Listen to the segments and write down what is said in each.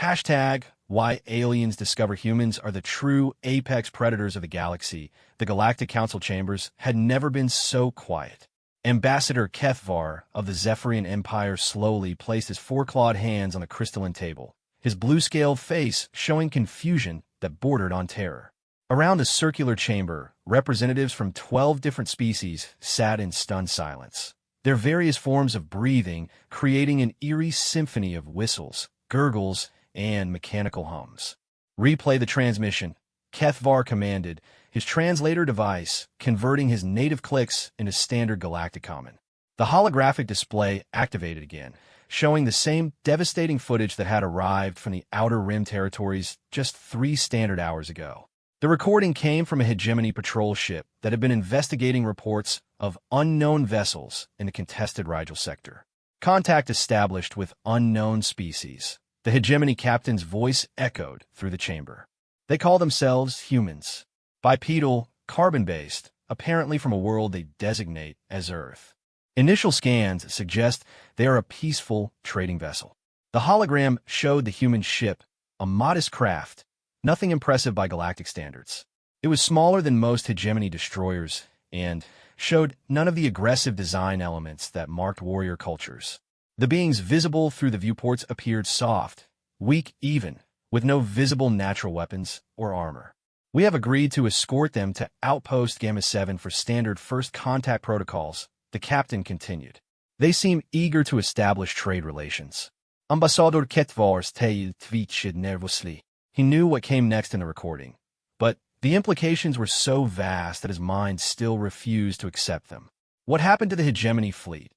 Hashtag why aliens discover humans are the true apex predators of the galaxy. The Galactic Council chambers had never been so quiet. Ambassador Kethvar of the Zephyrian Empire slowly placed his four-clawed hands on the crystalline table, his blue-scaled face showing confusion that bordered on terror. Around the circular chamber, representatives from 12 different species sat in stunned silence, their various forms of breathing creating an eerie symphony of whistles, gurgles, and mechanical hums. "Replay the transmission," Kethvar commanded, his translator device converting his native clicks into standard galactic common. The holographic display activated again, showing the same devastating footage that had arrived from the Outer Rim territories just 3 standard hours ago. The recording came from a hegemony patrol ship that had been investigating reports of unknown vessels in the contested Rigel sector. Contact established with unknown species. The hegemony captain's voice echoed through the chamber. They call themselves humans. Bipedal, carbon-based, apparently from a world they designate as Earth. Initial scans suggest they are a peaceful trading vessel. The hologram showed the human ship, a modest craft, nothing impressive by galactic standards. It was smaller than most hegemony destroyers and showed none of the aggressive design elements that marked warrior cultures. The beings visible through the viewports appeared soft, weak even, with no visible natural weapons or armor. "We have agreed to escort them to Outpost Gamma 7 for standard first contact protocols," the captain continued. "They seem eager to establish trade relations." Ambassador Ketvar's tail twitched nervously. He knew what came next in the recording, but the implications were so vast that his mind still refused to accept them. "What happened to the hegemony fleet?"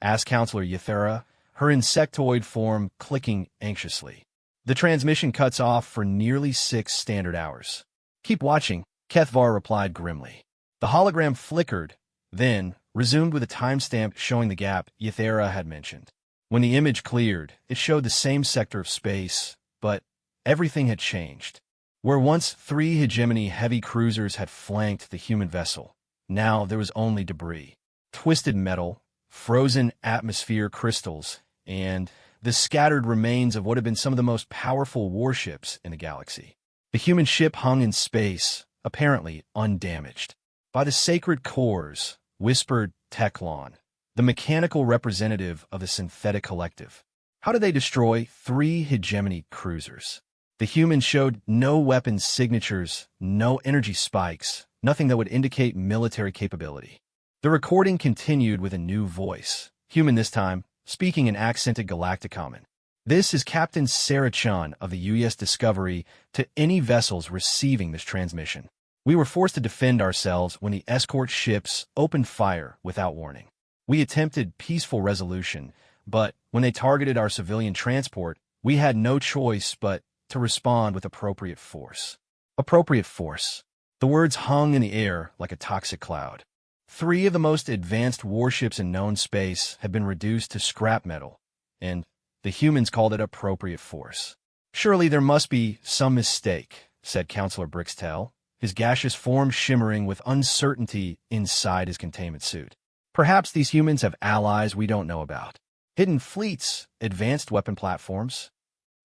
asked Counselor Yathera, her insectoid form clicking anxiously. "The transmission cuts off for nearly 6 standard hours." "Keep watching," Kethvar replied grimly. The hologram flickered, then resumed with a timestamp showing the gap Yathera had mentioned. When the image cleared, it showed the same sector of space, but everything had changed. Where once 3 hegemony heavy cruisers had flanked the human vessel, now there was only debris. Twisted metal, frozen atmosphere crystals, and the scattered remains of what had been some of the most powerful warships in the galaxy. The human ship hung in space, apparently undamaged. "By the sacred cores," whispered Teclon, the mechanical representative of the synthetic collective. "How did they destroy 3 hegemony cruisers?" The humans showed no weapons signatures, no energy spikes, nothing that would indicate military capability. The recording continued with a new voice, human this time, speaking in accented galactic common. "This is Captain Sarah Chun of the U.S. Discovery to any vessels receiving this transmission. We were forced to defend ourselves when the escort ships opened fire without warning. We attempted peaceful resolution, but when they targeted our civilian transport, we had no choice but to respond with appropriate force." Appropriate force. The words hung in the air like a toxic cloud. 3 of the most advanced warships in known space had been reduced to scrap metal, and the humans called it appropriate force. "Surely there must be some mistake," said Counselor Brixtel, his gaseous form shimmering with uncertainty inside his containment suit. "Perhaps these humans have allies we don't know about. Hidden fleets, advanced weapon platforms."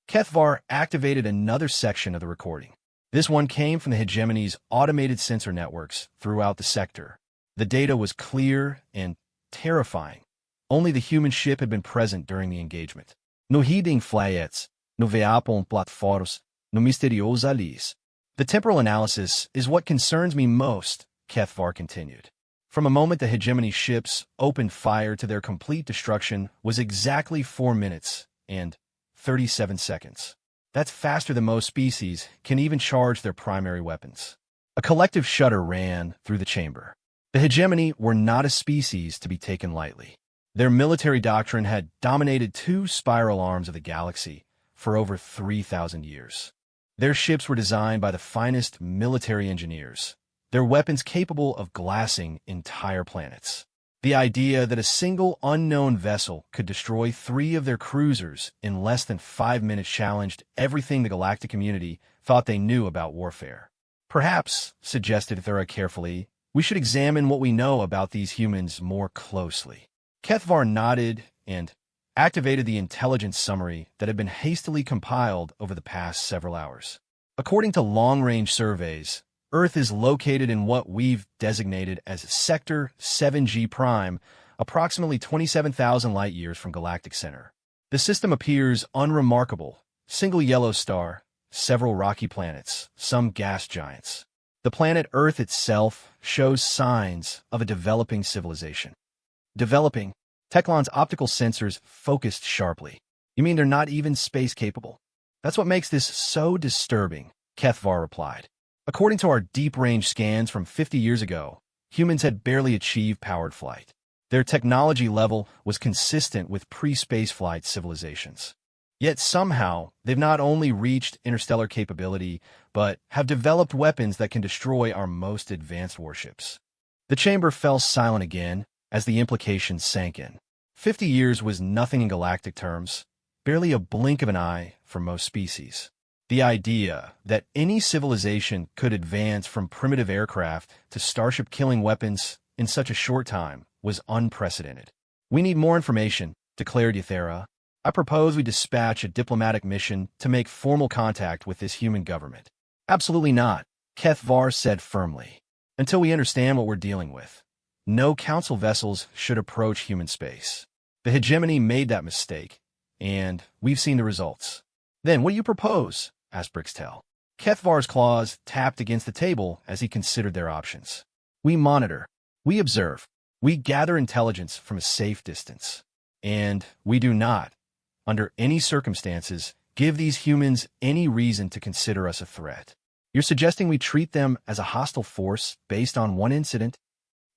Kethvar activated another section of the recording. This one came from the hegemony's automated sensor networks throughout the sector. The data was clear and terrifying. Only the human ship had been present during the engagement. "No hidden flyets, no veapon platforms, no mysterious allies." "The temporal analysis is what concerns me most," Kethvar continued. "From a moment the hegemony ships opened fire to their complete destruction was exactly 4 minutes and 37 seconds. That's faster than most species can even charge their primary weapons." A collective shudder ran through the chamber. The hegemony were not a species to be taken lightly. Their military doctrine had dominated 2 spiral arms of the galaxy for over 3,000 years. Their ships were designed by the finest military engineers, their weapons capable of glassing entire planets. The idea that a single unknown vessel could destroy 3 of their cruisers in less than 5 minutes challenged everything the galactic community thought they knew about warfare. "Perhaps," suggested Thera carefully, "we should examine what we know about these humans more closely." Kethvar nodded, and activated the intelligence summary that had been hastily compiled over the past several hours. According to long-range surveys, Earth is located in what we've designated as Sector 7G Prime, approximately 27,000 light-years from Galactic Center. The system appears unremarkable: single yellow star, several rocky planets, some gas giants. The planet Earth itself shows signs of a developing civilization. Developing? Teclon's optical sensors focused sharply. You mean they're not even space-capable? That's what makes this so disturbing, Kethvar replied. According to our deep-range scans from 50 years ago, humans had barely achieved powered flight. Their technology level was consistent with pre-spaceflight civilizations. Yet somehow, they've not only reached interstellar capability, but have developed weapons that can destroy our most advanced warships. The chamber fell silent again as the implications sank in. 50 years was nothing in galactic terms, barely a blink of an eye for most species. The idea that any civilization could advance from primitive aircraft to starship-killing weapons in such a short time was unprecedented. "We need more information," declared Yathera. "I propose we dispatch a diplomatic mission to make formal contact with this human government." "Absolutely not," Kethvar said firmly. "Until we understand what we're dealing with, no council vessels should approach human space. The hegemony made that mistake, and we've seen the results." "Then what do you propose?" asked Brixtel. Kethvar's claws tapped against the table as he considered their options. "We monitor. We observe. We gather intelligence from a safe distance. And we do not, under any circumstances, give these humans any reason to consider us a threat." "You're suggesting we treat them as a hostile force based on one incident?"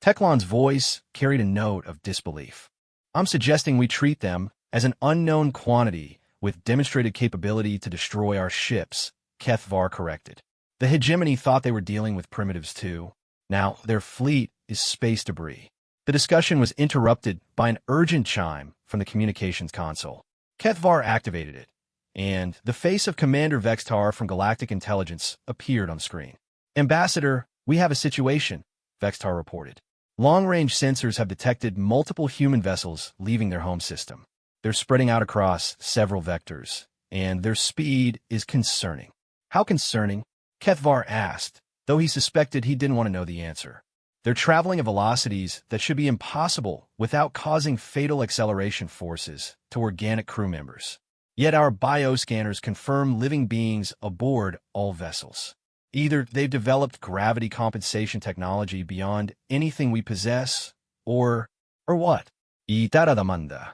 Teclon's voice carried a note of disbelief. "I'm suggesting we treat them as an unknown quantity with demonstrated capability to destroy our ships," Kethvar corrected. "The hegemony thought they were dealing with primitives too. Now their fleet is space debris." The discussion was interrupted by an urgent chime from the communications console. Kethvar activated it, and the face of Commander Vextar from Galactic Intelligence appeared on screen. "Ambassador, we have a situation," Vextar reported. "Long-range sensors have detected multiple human vessels leaving their home system. They're spreading out across several vectors, and their speed is concerning." "How concerning?" Kethvar asked, though he suspected he didn't want to know the answer. "They're traveling at velocities that should be impossible without causing fatal acceleration forces to organic crew members. Yet our bioscanners confirm living beings aboard all vessels. Either they've developed gravity compensation technology beyond anything we possess, or what? Itara demanda.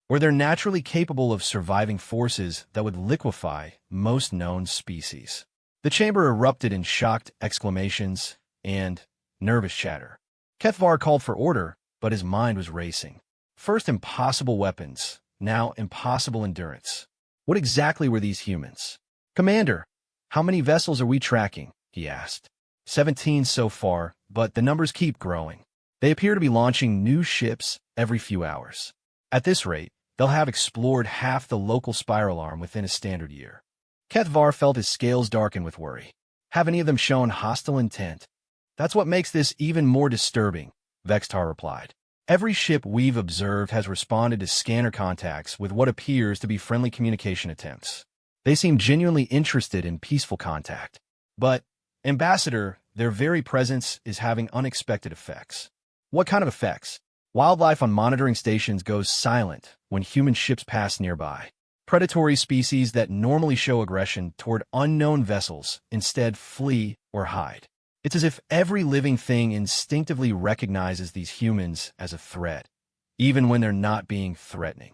Or they're naturally capable of surviving forces that would liquefy most known species." The chamber erupted in shocked exclamations and nervous chatter. Kethvar called for order, but his mind was racing. First impossible weapons, now impossible endurance. What exactly were these humans? "Commander, how many vessels are we tracking?" he asked. 17 so far, but the numbers keep growing. They appear to be launching new ships every few hours. At this rate, they'll have explored half the local spiral arm within a standard year. Kethvar felt his scales darken with worry. "Have any of them shown hostile intent?" "That's what makes this even more disturbing," Vextar replied. "Every ship we've observed has responded to scanner contacts with what appears to be friendly communication attempts. They seem genuinely interested in peaceful contact. But, Ambassador, their very presence is having unexpected effects." "What kind of effects?" "Wildlife on monitoring stations goes silent when human ships pass nearby. Predatory species that normally show aggression toward unknown vessels instead flee or hide. It's as if every living thing instinctively recognizes these humans as a threat, even when they're not being threatening."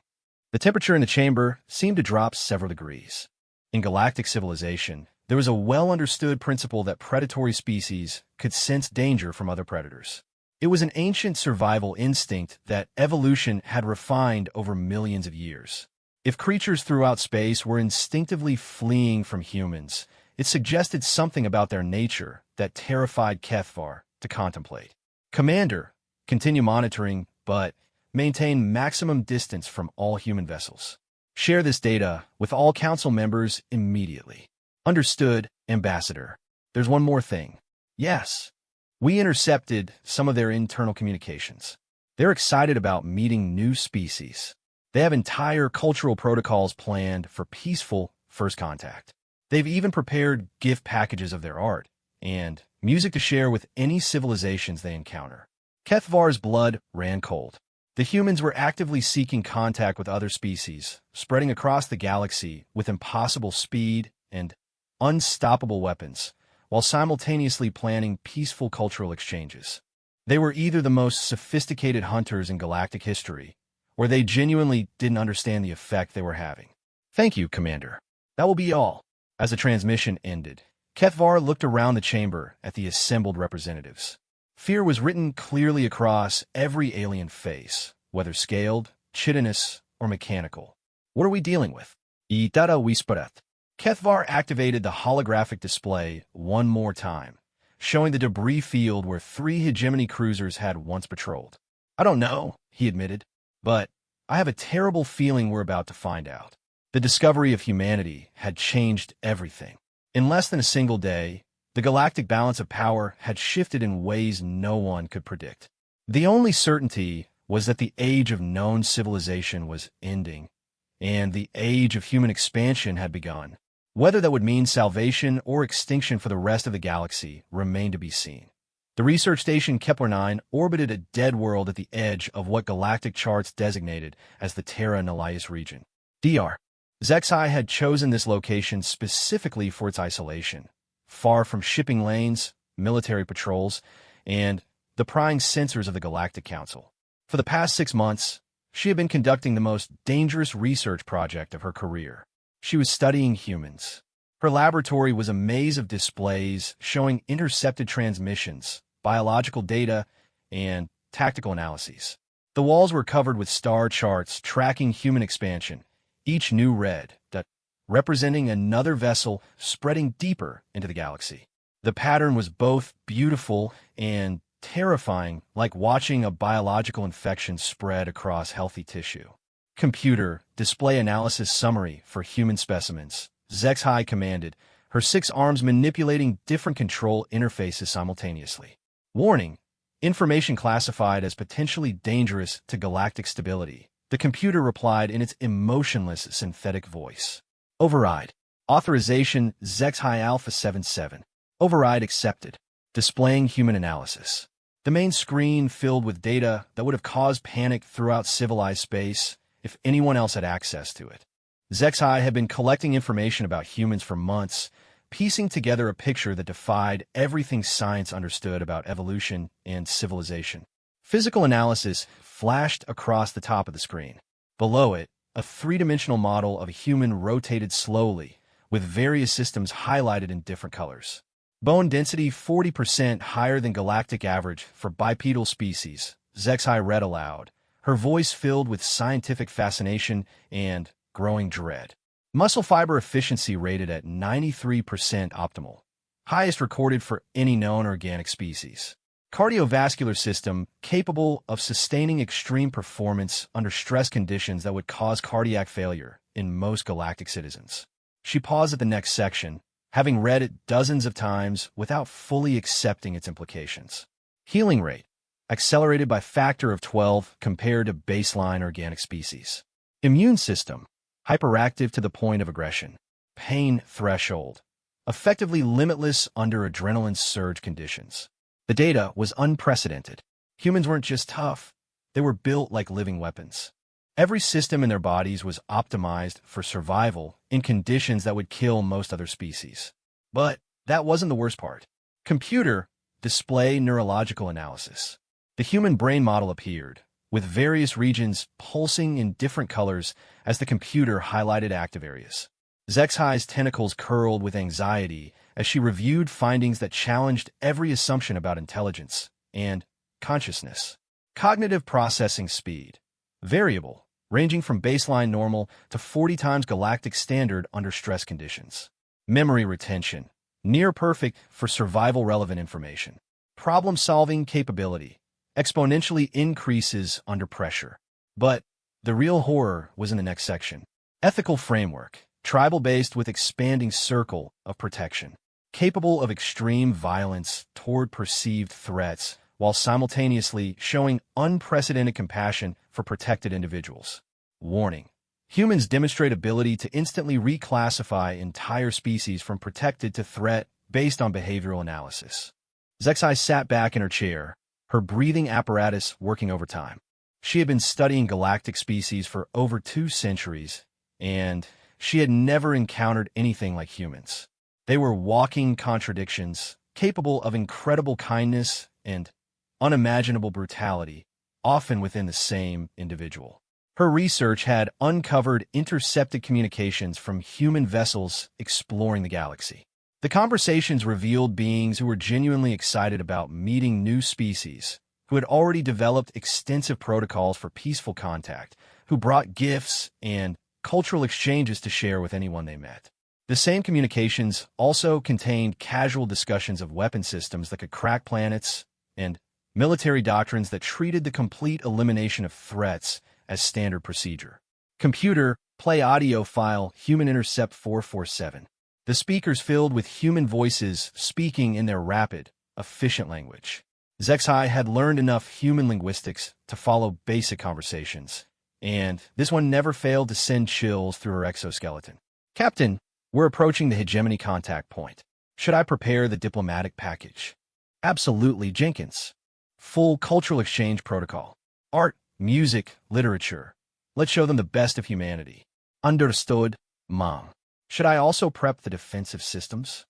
The temperature in the chamber seemed to drop several degrees. In galactic civilization, there was a well-understood principle that predatory species could sense danger from other predators. It was an ancient survival instinct that evolution had refined over millions of years. If creatures throughout space were instinctively fleeing from humans, it suggested something about their nature that terrified Kethvar to contemplate. "Commander, continue monitoring, but maintain maximum distance from all human vessels. Share this data with all council members immediately." "Understood, Ambassador. There's one more thing." "Yes. We intercepted some of their internal communications. They're excited about meeting new species. They have entire cultural protocols planned for peaceful first contact. They've even prepared gift packages of their art and music to share with any civilizations they encounter. Kethvar's blood ran cold. The humans were actively seeking contact with other species, spreading across the galaxy with impossible speed and unstoppable weapons, while simultaneously planning peaceful cultural exchanges. They were either the most sophisticated hunters in galactic history, or they genuinely didn't understand the effect they were having. Thank you, Commander. That will be all. As the transmission ended, Kethvar looked around the chamber at the assembled representatives. Fear was written clearly across every alien face, whether scaled, chitinous, or mechanical. What are we dealing with? Itara whispered. Kethvar activated the holographic display one more time, showing the debris field where 3 hegemony cruisers had once patrolled. I don't know, he admitted, but I have a terrible feeling we're about to find out. The discovery of humanity had changed everything. In less than a single day, the galactic balance of power had shifted in ways no one could predict. The only certainty was that the age of known civilization was ending, and the age of human expansion had begun. Whether that would mean salvation or extinction for the rest of the galaxy remained to be seen. The research station Kepler-9 orbited a dead world at the edge of what galactic charts designated as the Terra Nullius region. Dr. Zexai had chosen this location specifically for its isolation, far from shipping lanes, military patrols, and the prying censors of the Galactic Council. For the past 6 months, she had been conducting the most dangerous research project of her career. She was studying humans. Her laboratory was a maze of displays showing intercepted transmissions, biological data, and tactical analyses. The walls were covered with star charts tracking human expansion, each new red dot representing another vessel spreading deeper into the galaxy. The pattern was both beautiful and terrifying, like watching a biological infection spread across healthy tissue. Computer, display analysis summary for human specimens, Zexai commanded, her 6 arms manipulating different control interfaces simultaneously. Warning, information classified as potentially dangerous to galactic stability. The computer replied in its emotionless synthetic voice. Override. Authorization Zexai Alpha 77. Override accepted. Displaying human analysis. The main screen filled with data that would have caused panic throughout civilized space if anyone else had access to it. Zexai had been collecting information about humans for months, piecing together a picture that defied everything science understood about evolution and civilization. Physical analysis flashed across the top of the screen. Below it, a 3-dimensional model of a human rotated slowly, with various systems highlighted in different colors. Bone density 40% higher than galactic average for bipedal species, Zexai read aloud, her voice filled with scientific fascination and growing dread. Muscle fiber efficiency rated at 93% optimal, highest recorded for any known organic species. Cardiovascular system capable of sustaining extreme performance under stress conditions that would cause cardiac failure in most galactic citizens. She paused at the next section, having read it dozens of times without fully accepting its implications. Healing rate, accelerated by factor of 12 compared to baseline organic species. Immune system, hyperactive to the point of aggression. Pain threshold, effectively limitless under adrenaline surge conditions. The data was unprecedented. Humans weren't just tough, they were built like living weapons. Every system in their bodies was optimized for survival in conditions that would kill most other species. But that wasn't the worst part. Computer, display neurological analysis. The human brain model appeared, with various regions pulsing in different colors as the computer highlighted active areas. Zexai's tentacles curled with anxiety as she reviewed findings that challenged every assumption about intelligence and consciousness. Cognitive processing speed, variable, ranging from baseline normal to 40 times galactic standard under stress conditions. Memory retention, near perfect for survival-relevant information. Problem-solving capability, exponentially increases under pressure. But the real horror was in the next section. Ethical framework, tribal-based with expanding circle of protection, capable of extreme violence toward perceived threats while simultaneously showing unprecedented compassion for protected individuals. Warning. Humans demonstrate ability to instantly reclassify entire species from protected to threat based on behavioral analysis. Zexai sat back in her chair, her breathing apparatus working overtime. She had been studying galactic species for over 2 centuries, and she had never encountered anything like humans. They were walking contradictions, capable of incredible kindness and unimaginable brutality, often within the same individual. Her research had uncovered intercepted communications from human vessels exploring the galaxy. The conversations revealed beings who were genuinely excited about meeting new species, who had already developed extensive protocols for peaceful contact, who brought gifts and cultural exchanges to share with anyone they met. The same communications also contained casual discussions of weapon systems that could crack planets and military doctrines that treated the complete elimination of threats as standard procedure. Computer, play audio file, Human Intercept 447. The speakers filled with human voices speaking in their rapid, efficient language. Zexai had learned enough human linguistics to follow basic conversations, and this one never failed to send chills through her exoskeleton. Captain, we're approaching the hegemony contact point. Should I prepare the diplomatic package? Absolutely, Jenkins. Full cultural exchange protocol. Art, music, literature. Let's show them the best of humanity. Understood, Mom. Should I also prep the defensive systems?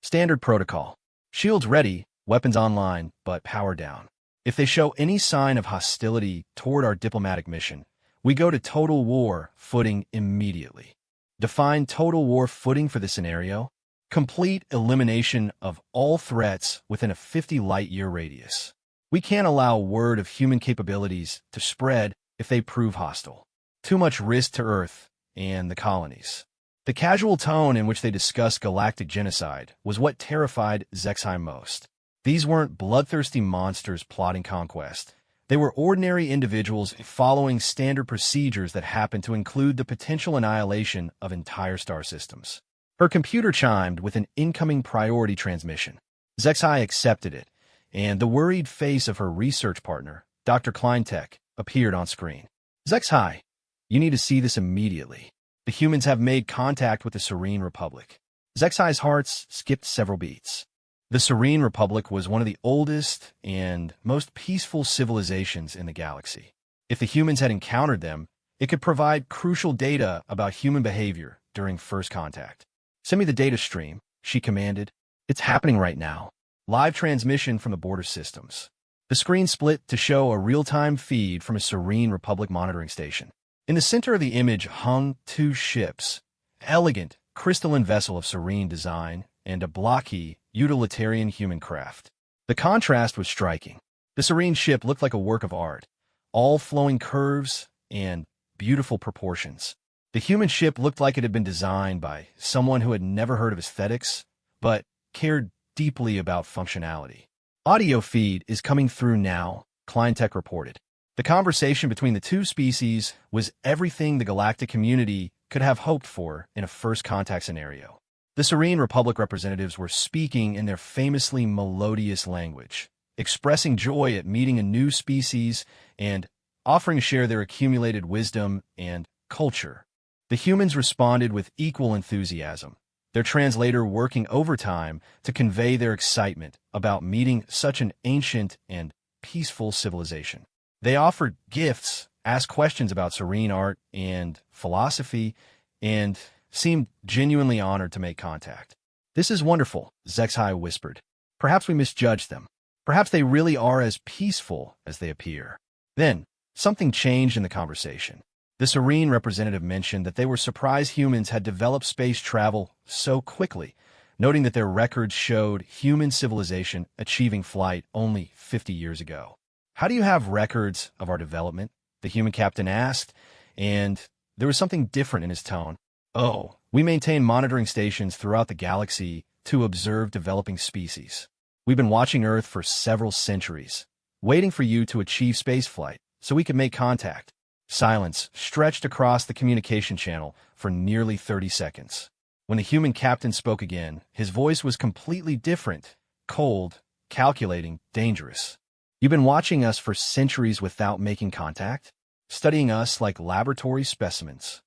Standard protocol. Shields ready, weapons online, but power down. If they show any sign of hostility toward our diplomatic mission, we go to total war footing immediately. Define total war footing for the scenario. Complete elimination of all threats within a 50 light-year radius. We can't allow word of human capabilities to spread if they prove hostile. Too much risk to Earth and the colonies. The casual tone in which they discussed galactic genocide was what terrified Zexai most. These weren't bloodthirsty monsters plotting conquest. They were ordinary individuals following standard procedures that happened to include the potential annihilation of entire star systems. Her computer chimed with an incoming priority transmission. Zexai accepted it, and the worried face of her research partner, Dr. Kleintek, appeared on screen. Zexai, you need to see this immediately. The humans have made contact with the Serene Republic. Zexai's heart skipped several beats. The Serene Republic was one of the oldest and most peaceful civilizations in the galaxy. If the humans had encountered them, it could provide crucial data about human behavior during first contact. Send me the data stream, she commanded. It's happening right now. Live transmission from the border systems. The screen split to show a real-time feed from a Serene Republic monitoring station. In the center of the image hung 2 ships, elegant, crystalline vessel of serene design, and a blocky, utilitarian human craft. The contrast was striking. The serene ship looked like a work of art, all flowing curves and beautiful proportions. The human ship looked like it had been designed by someone who had never heard of aesthetics, but cared deeply about functionality. Audio feed is coming through now, Kleintek reported. The conversation between the 2 species was everything the galactic community could have hoped for in a first contact scenario. The Serene Republic representatives were speaking in their famously melodious language, expressing joy at meeting a new species and offering to share their accumulated wisdom and culture. The humans responded with equal enthusiasm, their translator working overtime to convey their excitement about meeting such an ancient and peaceful civilization. They offered gifts, asked questions about serene art and philosophy, and seemed genuinely honored to make contact. This is wonderful, Zexai whispered. Perhaps we misjudged them. Perhaps they really are as peaceful as they appear. Then, something changed in the conversation. The Serene representative mentioned that they were surprised humans had developed space travel so quickly, noting that their records showed human civilization achieving flight only 50 years ago. How do you have records of our development? The human captain asked, and there was something different in his tone. Oh, we maintain monitoring stations throughout the galaxy to observe developing species. We've been watching Earth for several centuries, waiting for you to achieve spaceflight so we can make contact. Silence stretched across the communication channel for nearly 30 seconds. When the human captain spoke again, his voice was completely different, cold, calculating, dangerous. You've been watching us for centuries without making contact? studying us like laboratory specimens.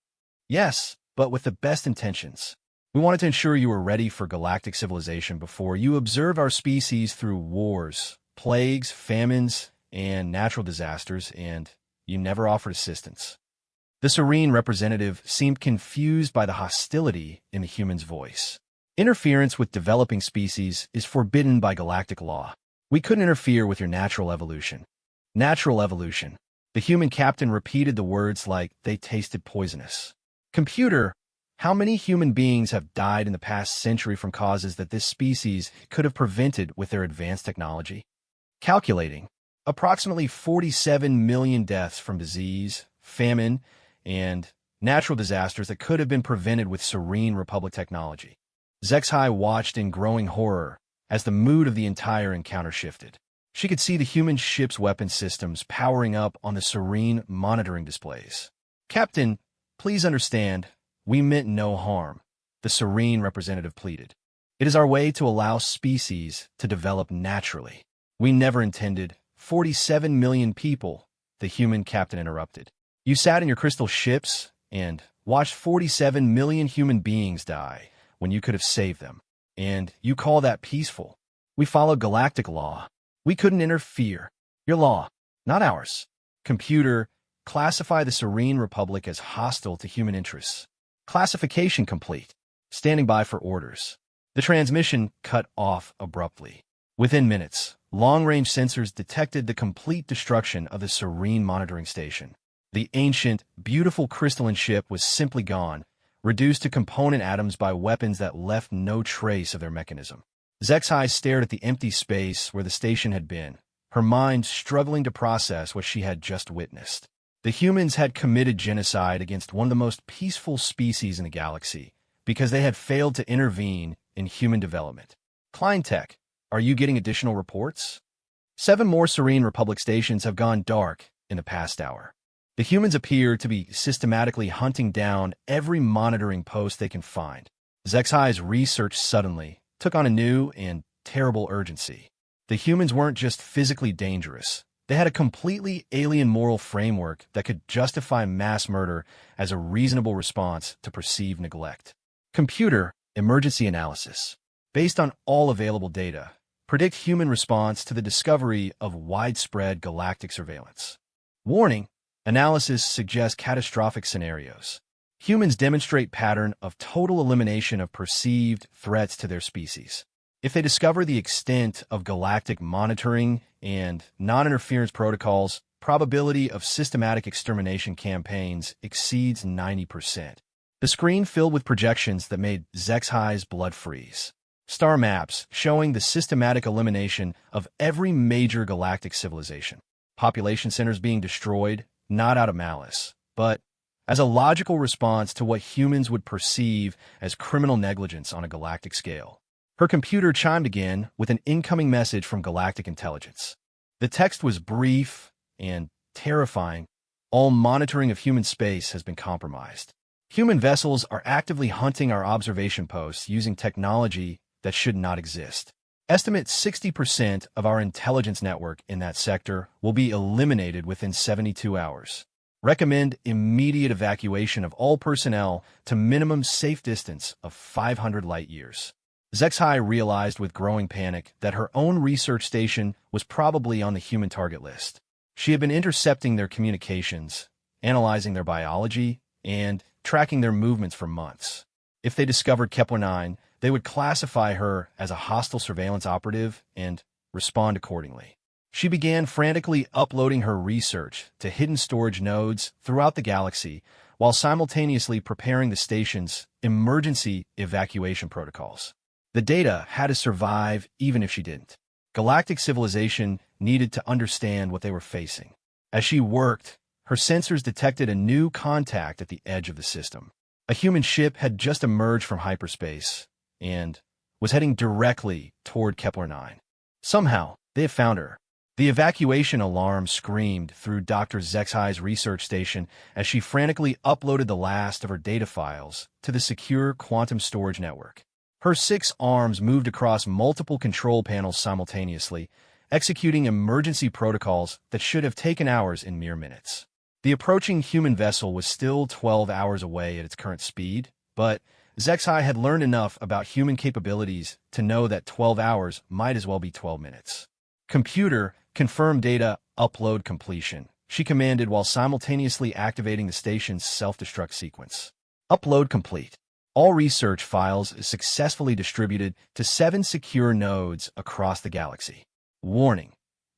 Yes, but with the best intentions. We wanted to ensure you were ready for galactic civilization before you observe our species through wars, plagues, famines, and natural disasters, and you never offered assistance. The serene representative seemed confused by the hostility in the human's voice. Interference with developing species is forbidden by galactic law. We couldn't interfere with your natural evolution. Natural evolution. The human captain repeated the words like they tasted poisonous. Computer, how many human beings have died in the past century from causes that this species could have prevented with their advanced technology? Calculating. Approximately 47 million deaths from disease, famine, and natural disasters that could have been prevented with serene Republic technology. Zexhai watched in growing horror as the mood of the entire encounter shifted. She could see the human ship's weapon systems powering up on the serene monitoring displays. Captain, please understand, we meant no harm, the serene representative pleaded. It is our way to allow species to develop naturally. We never intended 47 million people, the human captain interrupted. You sat in your crystal ships and watched 47 million human beings die when you could have saved them. And you call that peaceful. We followed galactic law. We couldn't interfere. Your law, not ours. Computer, classify the Serene Republic as hostile to human interests. Classification complete. Standing by for orders. The transmission cut off abruptly. Within minutes, long-range sensors detected the complete destruction of the Serene monitoring station. The ancient, beautiful crystalline ship was simply gone, reduced to component atoms by weapons that left no trace of their mechanism. Zexhai stared at the empty space where the station had been, her mind struggling to process what she had just witnessed. The humans had committed genocide against one of the most peaceful species in the galaxy because they had failed to intervene in human development. Kleintech, are you getting additional reports? 7 more Serene Republic stations have gone dark in the past hour. The humans appear to be systematically hunting down every monitoring post they can find. Zexhai's research suddenly took on a new and terrible urgency. The humans weren't just physically dangerous. They had a completely alien moral framework that could justify mass murder as a reasonable response to perceived neglect. Computer, emergency analysis. Based on all available data, predict human response to the discovery of widespread galactic surveillance. Warning, analysis suggests catastrophic scenarios. Humans demonstrate pattern of total elimination of perceived threats to their species. If they discover the extent of galactic monitoring and non-interference protocols, probability of systematic extermination campaigns exceeds 90%. The screen filled with projections that made Zexhai's blood freeze. Star maps showing the systematic elimination of every major galactic civilization. Population centers being destroyed, not out of malice, but as a logical response to what humans would perceive as criminal negligence on a galactic scale. Her computer chimed again with an incoming message from Galactic Intelligence. The text was brief and terrifying. All monitoring of human space has been compromised. Human vessels are actively hunting our observation posts using technology that should not exist. Estimate 60% of our intelligence network in that sector will be eliminated within 72 hours. Recommend immediate evacuation of all personnel to minimum safe distance of 500 light-years. Zexhai realized with growing panic that her own research station was probably on the human target list. She had been intercepting their communications, analyzing their biology, and tracking their movements for months. If they discovered Kepler-9, they would classify her as a hostile surveillance operative and respond accordingly. She began frantically uploading her research to hidden storage nodes throughout the galaxy while simultaneously preparing the station's emergency evacuation protocols. The data had to survive even if she didn't. Galactic civilization needed to understand what they were facing. As she worked, her sensors detected a new contact at the edge of the system. A human ship had just emerged from hyperspace and was heading directly toward Kepler-9. Somehow, they had found her. The evacuation alarm screamed through Dr. Zexhai's research station as she frantically uploaded the last of her data files to the secure quantum storage network. Her 6 arms moved across multiple control panels simultaneously, executing emergency protocols that should have taken hours in mere minutes. The approaching human vessel was still 12 hours away at its current speed, but Zexai had learned enough about human capabilities to know that 12 hours might as well be 12 minutes. Computer, confirm data, upload completion, she commanded while simultaneously activating the station's self-destruct sequence. Upload complete. All research files successfully distributed to 7 secure nodes across the galaxy. Warning.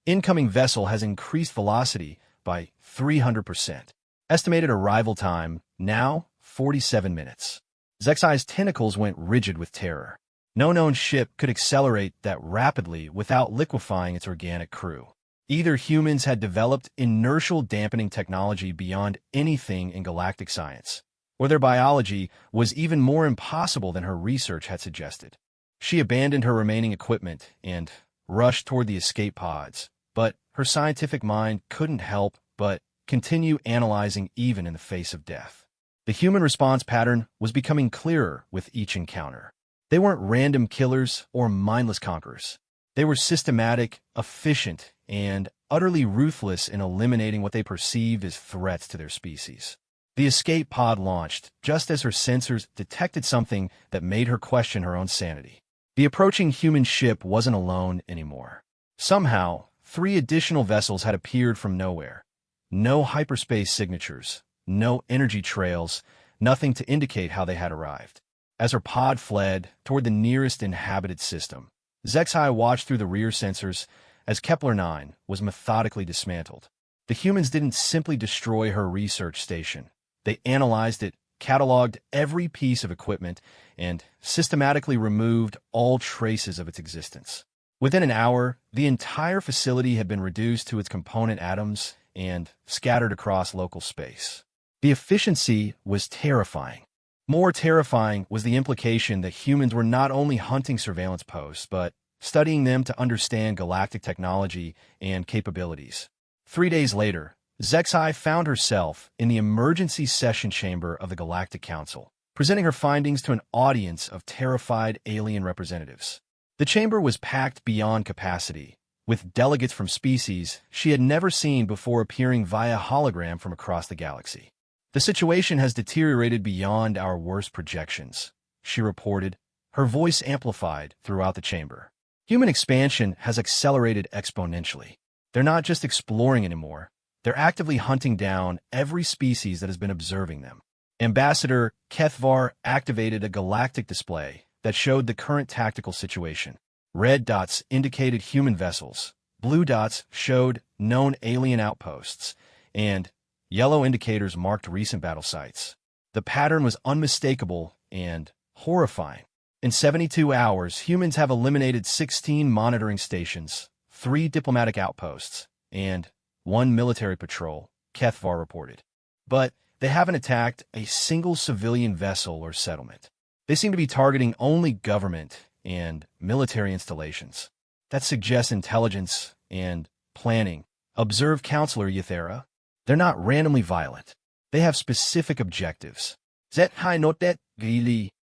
Incoming vessel has increased velocity by 300%. Estimated arrival time, now 47 minutes. Zexai's tentacles went rigid with terror. No known ship could accelerate that rapidly without liquefying its organic crew. Either humans had developed inertial dampening technology beyond anything in galactic science, or their biology was even more impossible than her research had suggested. She abandoned her remaining equipment and rushed toward the escape pods, but her scientific mind couldn't help but continue analyzing even in the face of death. The human response pattern was becoming clearer with each encounter. They weren't random killers or mindless conquerors. They were systematic, efficient, and utterly ruthless in eliminating what they perceived as threats to their species. The escape pod launched just as her sensors detected something that made her question her own sanity. The approaching human ship wasn't alone anymore. Somehow, 3 additional vessels had appeared from nowhere. No hyperspace signatures, no energy trails, nothing to indicate how they had arrived. As her pod fled toward the nearest inhabited system, Zexai watched through the rear sensors as Kepler-9 was methodically dismantled. The humans didn't simply destroy her research station. They analyzed it, cataloged every piece of equipment, and systematically removed all traces of its existence. Within an hour, the entire facility had been reduced to its component atoms and scattered across local space. The efficiency was terrifying. More terrifying was the implication that humans were not only hunting surveillance posts, but studying them to understand galactic technology and capabilities. 3 days later, Zexai found herself in the emergency session chamber of the Galactic Council, presenting her findings to an audience of terrified alien representatives. The chamber was packed beyond capacity, with delegates from species she had never seen before appearing via hologram from across the galaxy. "The situation has deteriorated beyond our worst projections," she reported, her voice amplified throughout the chamber. "Human expansion has accelerated exponentially. They're not just exploring anymore. They're actively hunting down every species that has been observing them." Ambassador Kethvar activated a galactic display that showed the current tactical situation. Red dots indicated human vessels, blue dots showed known alien outposts, and yellow indicators marked recent battle sites. The pattern was unmistakable and horrifying. In 72 hours, humans have eliminated 16 monitoring stations, 3 diplomatic outposts, and 1 military patrol, Kethvar reported. But they haven't attacked a single civilian vessel or settlement. They seem to be targeting only government and military installations. That suggests intelligence and planning. Observe Counselor Yathera. They're not randomly violent. They have specific objectives.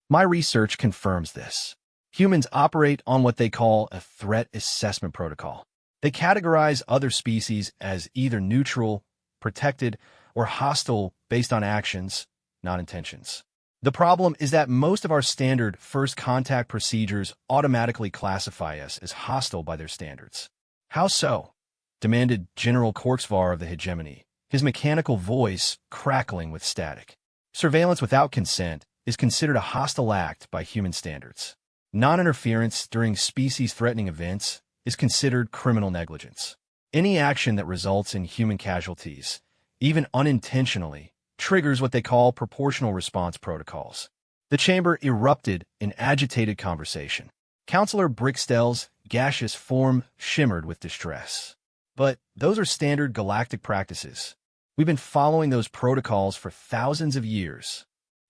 My research confirms this. Humans operate on what they call a threat assessment protocol. They categorize other species as either neutral, protected, or hostile based on actions, not intentions. The problem is that most of our standard first contact procedures automatically classify us as hostile by their standards. "How so?" demanded General Korksvar of the hegemony, his mechanical voice crackling with static. "Surveillance without consent is considered a hostile act by human standards. Non-interference during species-threatening events is considered criminal negligence. Any action that results in human casualties, even unintentionally, triggers what they call proportional response protocols." The chamber erupted in agitated conversation. Counselor Brickstell's gaseous form shimmered with distress. "But those are standard galactic practices. We've been following those protocols for thousands of years."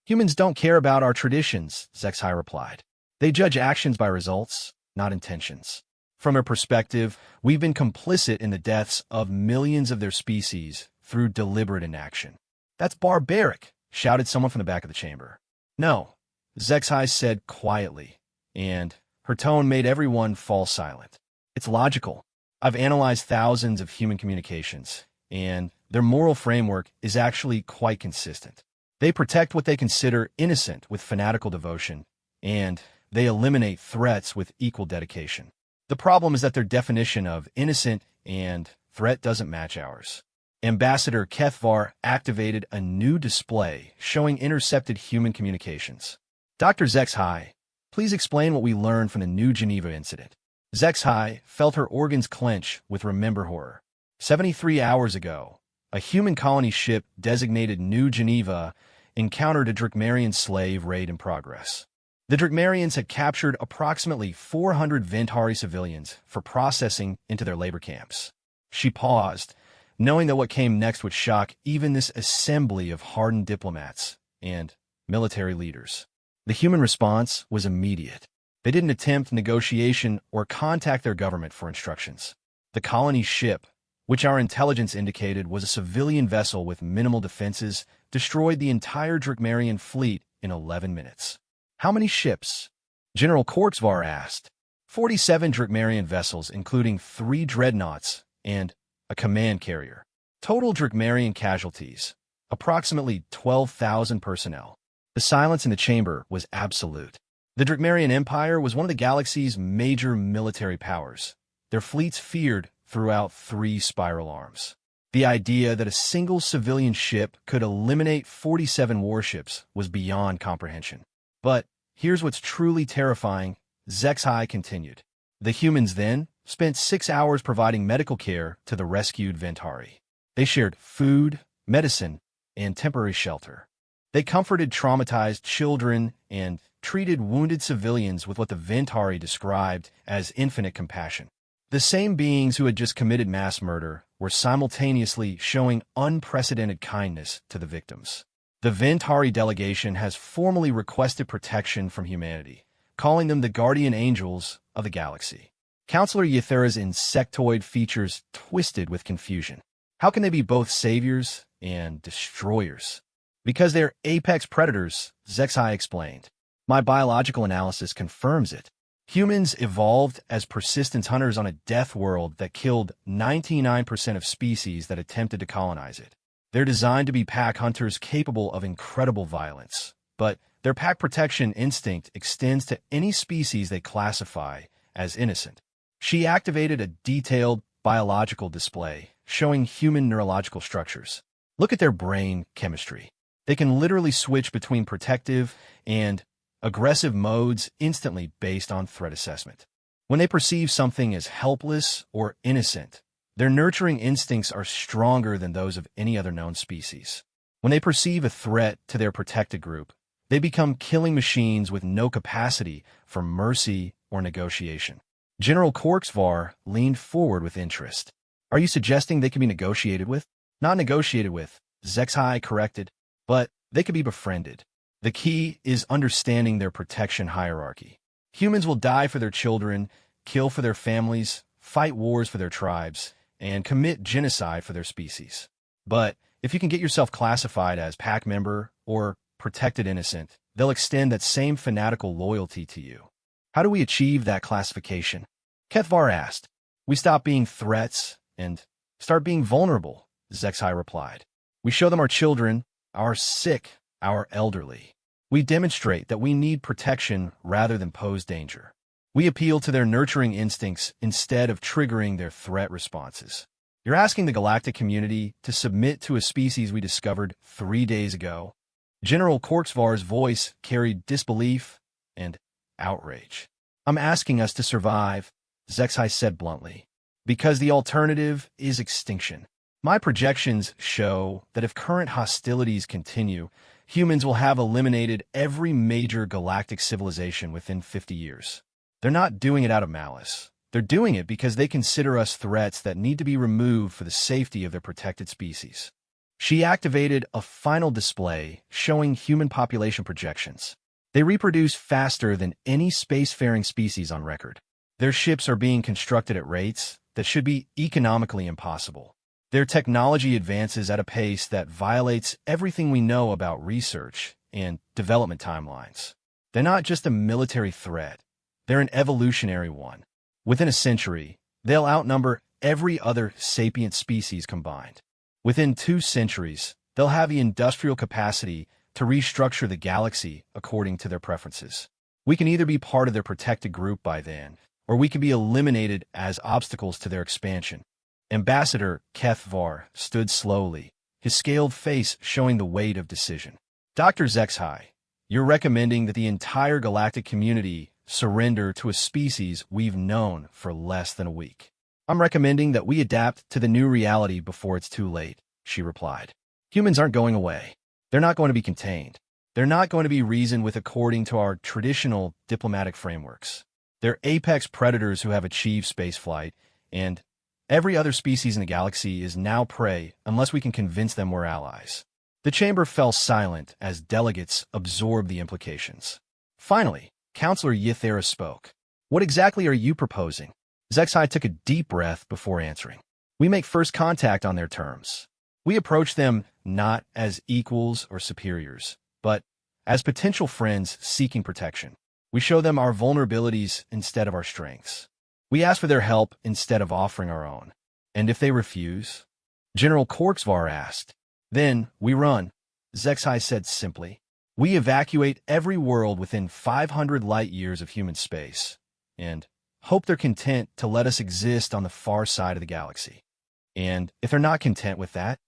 "Humans don't care about our traditions," Zexai replied. "They judge actions by results, not intentions. From their perspective, we've been complicit in the deaths of millions of their species through deliberate inaction." "That's barbaric," shouted someone from the back of the chamber. "No," Zexai said quietly, and her tone made everyone fall silent. "It's logical. I've analyzed thousands of human communications, and their moral framework is actually quite consistent. They protect what they consider innocent with fanatical devotion, and they eliminate threats with equal dedication. The problem is that their definition of innocent and threat doesn't match ours. Ambassador Kethvar activated a new display showing intercepted human communications. Dr. Zexhai, please explain what we learned from the New Geneva incident. Zexhai felt her organs clench with remember horror. 73 hours ago, a human colony ship designated New Geneva encountered a Drakmarian slave raid in progress. The Drakmarians had captured approximately 400 Ventari civilians for processing into their labor camps. She paused, knowing that what came next would shock even this assembly of hardened diplomats and military leaders. The human response was immediate. They didn't attempt negotiation or contact their government for instructions. The colony ship, which our intelligence indicated was a civilian vessel with minimal defenses, destroyed the entire Drakmarian fleet in 11 minutes. How many ships? General Korksvar asked. 47 Drakmarian vessels, including 3 dreadnoughts and a command carrier. Total Drakmarian casualties, approximately 12,000 personnel. The silence in the chamber was absolute. The Drakmarian Empire was one of the galaxy's major military powers. Their fleets feared throughout 3 spiral arms. The idea that a single civilian ship could eliminate 47 warships was beyond comprehension. But here's what's truly terrifying, Zexhai continued. The humans then spent 6 hours providing medical care to the rescued Ventari. They shared food, medicine, and temporary shelter. They comforted traumatized children and treated wounded civilians with what the Ventari described as infinite compassion. The same beings who had just committed mass murder were simultaneously showing unprecedented kindness to the victims. The Ventari delegation has formally requested protection from humanity, calling them the guardian angels of the galaxy. Counselor Yathura's insectoid features twisted with confusion. How can they be both saviors and destroyers? Because they're apex predators, Zexhai explained. My biological analysis confirms it. Humans evolved as persistence hunters on a death world that killed 99% of species that attempted to colonize it. They're designed to be pack hunters capable of incredible violence, but their pack protection instinct extends to any species they classify as innocent. She activated a detailed biological display showing human neurological structures. Look at their brain chemistry. They can literally switch between protective and aggressive modes instantly based on threat assessment. When they perceive something as helpless or innocent, their nurturing instincts are stronger than those of any other known species. When they perceive a threat to their protected group, they become killing machines with no capacity for mercy or negotiation. General Korksvar leaned forward with interest. Are you suggesting they can be negotiated with? Not negotiated with, Zexhai corrected, but they could be befriended. The key is understanding their protection hierarchy. Humans will die for their children, kill for their families, fight wars for their tribes, and commit genocide for their species. But if you can get yourself classified as pack member or protected innocent, they'll extend that same fanatical loyalty to you. How do we achieve that classification? Kethvar asked. We stop being threats and start being vulnerable, Zexhai replied. We show them our children, our sick, our elderly. We demonstrate that we need protection rather than pose danger. We appeal to their nurturing instincts instead of triggering their threat responses. You're asking the galactic community to submit to a species we discovered 3 days ago? General Korksvar's voice carried disbelief and outrage. I'm asking us to survive, Zexhai said bluntly, because the alternative is extinction. My projections show that if current hostilities continue, humans will have eliminated every major galactic civilization within 50 years. They're not doing it out of malice. They're doing it because they consider us threats that need to be removed for the safety of their protected species. She activated a final display showing human population projections. They reproduce faster than any spacefaring species on record. Their ships are being constructed at rates that should be economically impossible. Their technology advances at a pace that violates everything we know about research and development timelines. They're not just a military threat. They're an evolutionary one. Within a century, they'll outnumber every other sapient species combined. Within 2 centuries, they'll have the industrial capacity to restructure the galaxy according to their preferences. We can either be part of their protected group by then, or we can be eliminated as obstacles to their expansion. Ambassador Kethvar stood slowly, his scaled face showing the weight of decision. Dr. Zexhai, you're recommending that the entire galactic community surrender to a species we've known for less than a week. I'm recommending that we adapt to the new reality before it's too late, she replied. Humans aren't going away. They're not going to be contained. They're not going to be reasoned with according to our traditional diplomatic frameworks. They're apex predators who have achieved spaceflight, and every other species in the galaxy is now prey unless we can convince them we're allies. The chamber fell silent as delegates absorbed the implications. Finally, Counselor Ythera spoke. What exactly are you proposing? Zexhai took a deep breath before answering. We make first contact on their terms. We approach them not as equals or superiors, but as potential friends seeking protection. We show them our vulnerabilities instead of our strengths. We ask for their help instead of offering our own. And if they refuse? General Korksvar asked. Then we run, Zexhai said simply. We evacuate every world within 500 light-years of human space, and hope they're content to let us exist on the far side of the galaxy. And if they're not content with that,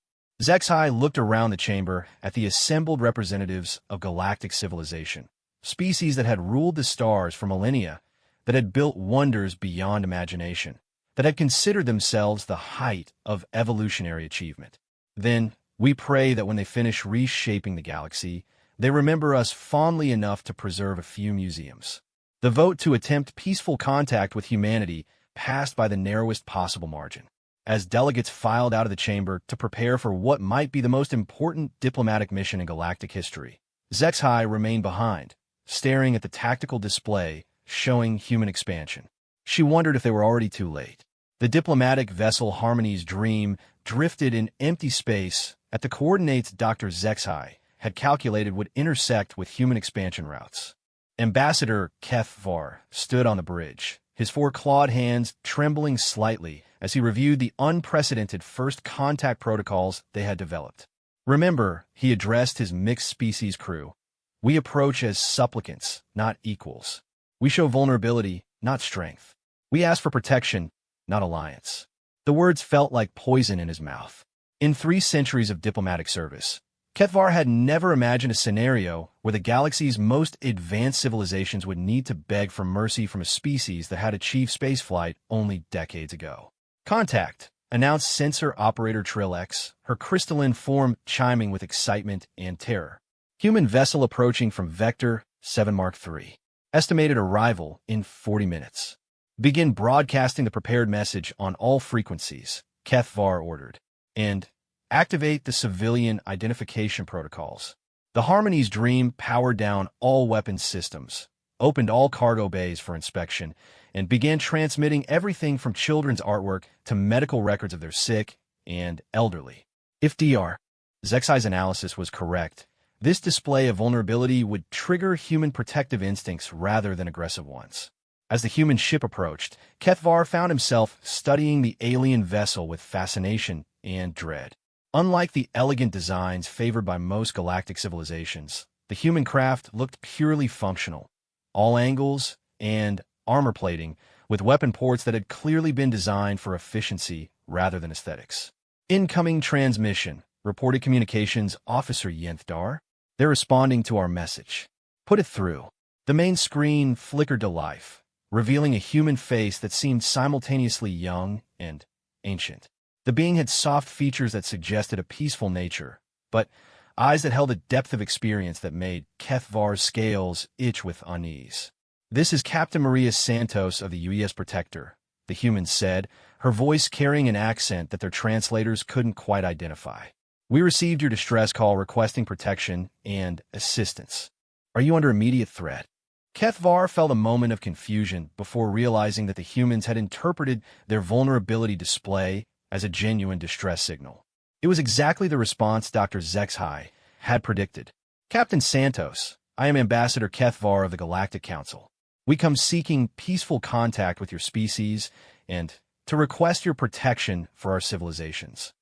Zexhai looked around the chamber at the assembled representatives of galactic civilization, species that had ruled the stars for millennia, that had built wonders beyond imagination, that had considered themselves the height of evolutionary achievement. Then we pray that when they finish reshaping the galaxy, they remember us fondly enough to preserve a few museums. The vote to attempt peaceful contact with humanity passed by the narrowest possible margin. As delegates filed out of the chamber to prepare for what might be the most important diplomatic mission in galactic history, Zexhai remained behind, staring at the tactical display showing human expansion. She wondered if they were already too late. The diplomatic vessel Harmony's Dream drifted in empty space at the coordinates Dr. Zexhai had calculated would intersect with human expansion routes. Ambassador Kethvar stood on the bridge, his 4 clawed hands trembling slightly as he reviewed the unprecedented first contact protocols they had developed. Remember, he addressed his mixed-species crew, we approach as supplicants, not equals. We show vulnerability, not strength. We ask for protection, not alliance. The words felt like poison in his mouth. In 3 centuries of diplomatic service, Kethvar had never imagined a scenario where the galaxy's most advanced civilizations would need to beg for mercy from a species that had achieved spaceflight only decades ago. Contact, announced Sensor Operator Trill X, her crystalline form chiming with excitement and terror. Human vessel approaching from Vector 7 Mark III. Estimated arrival in 40 minutes. Begin broadcasting the prepared message on all frequencies, Kethvar ordered. And activate the civilian identification protocols. The Harmony's Dream powered down all weapons systems, opened all cargo bays for inspection, and began transmitting everything from children's artwork to medical records of their sick and elderly. If Dr. Zexhai's analysis was correct, this display of vulnerability would trigger human protective instincts rather than aggressive ones. As the human ship approached, Kethvar found himself studying the alien vessel with fascination and dread. Unlike the elegant designs favored by most galactic civilizations, the human craft looked purely functional. All angles and armor plating, with weapon ports that had clearly been designed for efficiency rather than aesthetics. Incoming transmission, reported Communications Officer Yenthdar. They're responding to our message. Put it through. The main screen flickered to life, revealing a human face that seemed simultaneously young and ancient. The being had soft features that suggested a peaceful nature, but eyes that held a depth of experience that made Kethvar's scales itch with unease. This is Captain Maria Santos of the UES Protector, the human said, her voice carrying an accent that their translators couldn't quite identify. We received your distress call requesting protection and assistance. Are you under immediate threat? Kethvar felt a moment of confusion before realizing that the humans had interpreted their vulnerability display as a genuine distress signal. It was exactly the response Dr. Zexhai had predicted. Captain Santos, I am Ambassador Kethvar of the Galactic Council. We come seeking peaceful contact with your species and to request your protection for our civilizations.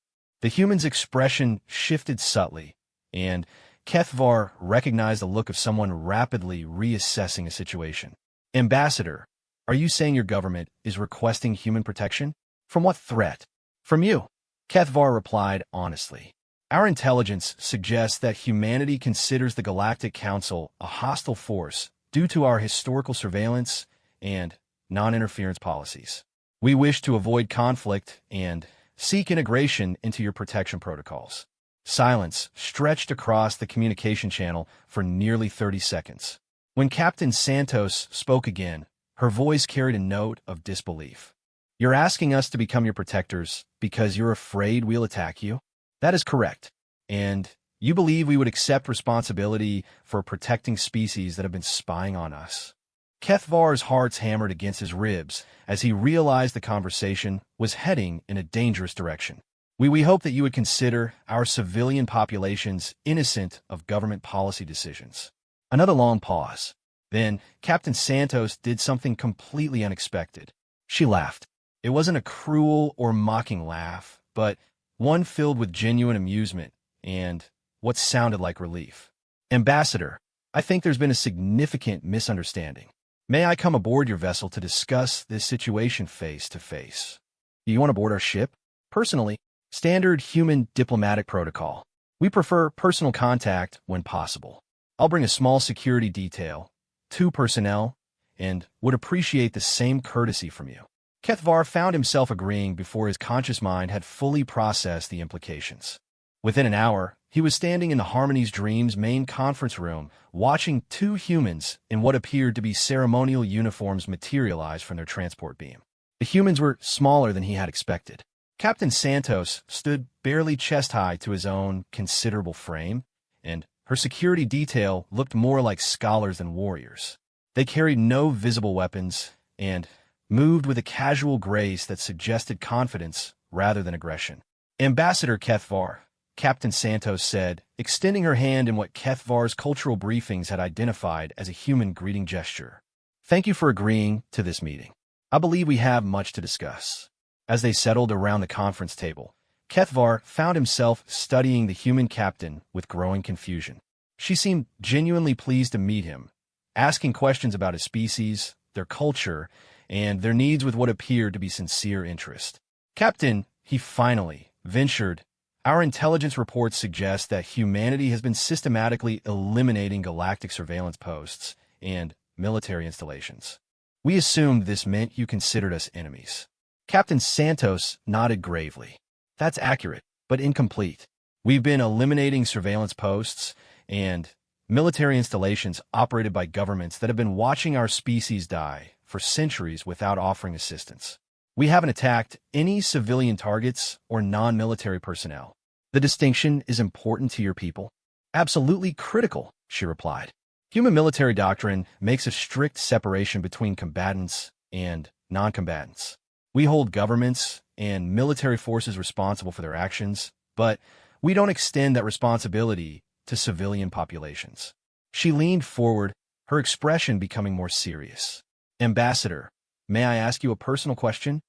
The human's expression shifted subtly, and Kethvar recognized the look of someone rapidly reassessing a situation. Ambassador, are you saying your government is requesting human protection? From what threat? From you. Kethvar replied honestly. Our intelligence suggests that humanity considers the Galactic Council a hostile force due to our historical surveillance and non-interference policies. We wish to avoid conflict and seek integration into your protection protocols. Silence stretched across the communication channel for nearly 30 seconds. When Captain Santos spoke again, her voice carried a note of disbelief. You're asking us to become your protectors because you're afraid we'll attack you? That is correct. And you believe we would accept responsibility for protecting species that have been spying on us. Kethvar's heart hammered against his ribs as he realized the conversation was heading in a dangerous direction. We hope that you would consider our civilian populations innocent of government policy decisions. Another long pause. Then, Captain Santos did something completely unexpected. She laughed. It wasn't a cruel or mocking laugh, but one filled with genuine amusement and what sounded like relief. Ambassador, I think there's been a significant misunderstanding. May I come aboard your vessel to discuss this situation face to face? Do you want to board our ship? Personally, standard human diplomatic protocol. We prefer personal contact when possible. I'll bring a small security detail, 2 personnel, and would appreciate the same courtesy from you. Kethvar found himself agreeing before his conscious mind had fully processed the implications. Within an hour, he was standing in the Harmony's Dreams main conference room, watching 2 humans in what appeared to be ceremonial uniforms materialize from their transport beam. The humans were smaller than he had expected. Captain Santos stood barely chest-high to his own considerable frame, and her security detail looked more like scholars than warriors. They carried no visible weapons and moved with a casual grace that suggested confidence rather than aggression. Ambassador Kethvar, Captain Santos said, extending her hand in what Kethvar's cultural briefings had identified as a human greeting gesture. Thank you for agreeing to this meeting. I believe we have much to discuss. As they settled around the conference table, Kethvar found himself studying the human captain with growing confusion. She seemed genuinely pleased to meet him, asking questions about his species, their culture, and their needs with what appeared to be sincere interest. Captain, he finally ventured, our intelligence reports suggest that humanity has been systematically eliminating galactic surveillance posts and military installations. We assumed this meant you considered us enemies. Captain Santos nodded gravely. That's accurate, but incomplete. We've been eliminating surveillance posts and military installations operated by governments that have been watching our species die for centuries without offering assistance. We haven't attacked any civilian targets or non-military personnel. The distinction is important to your people. Absolutely critical, she replied. Human military doctrine makes a strict separation between combatants and non-combatants. We hold governments and military forces responsible for their actions, but we don't extend that responsibility to civilian populations. She leaned forward, her expression becoming more serious. Ambassador, may I ask you a personal question?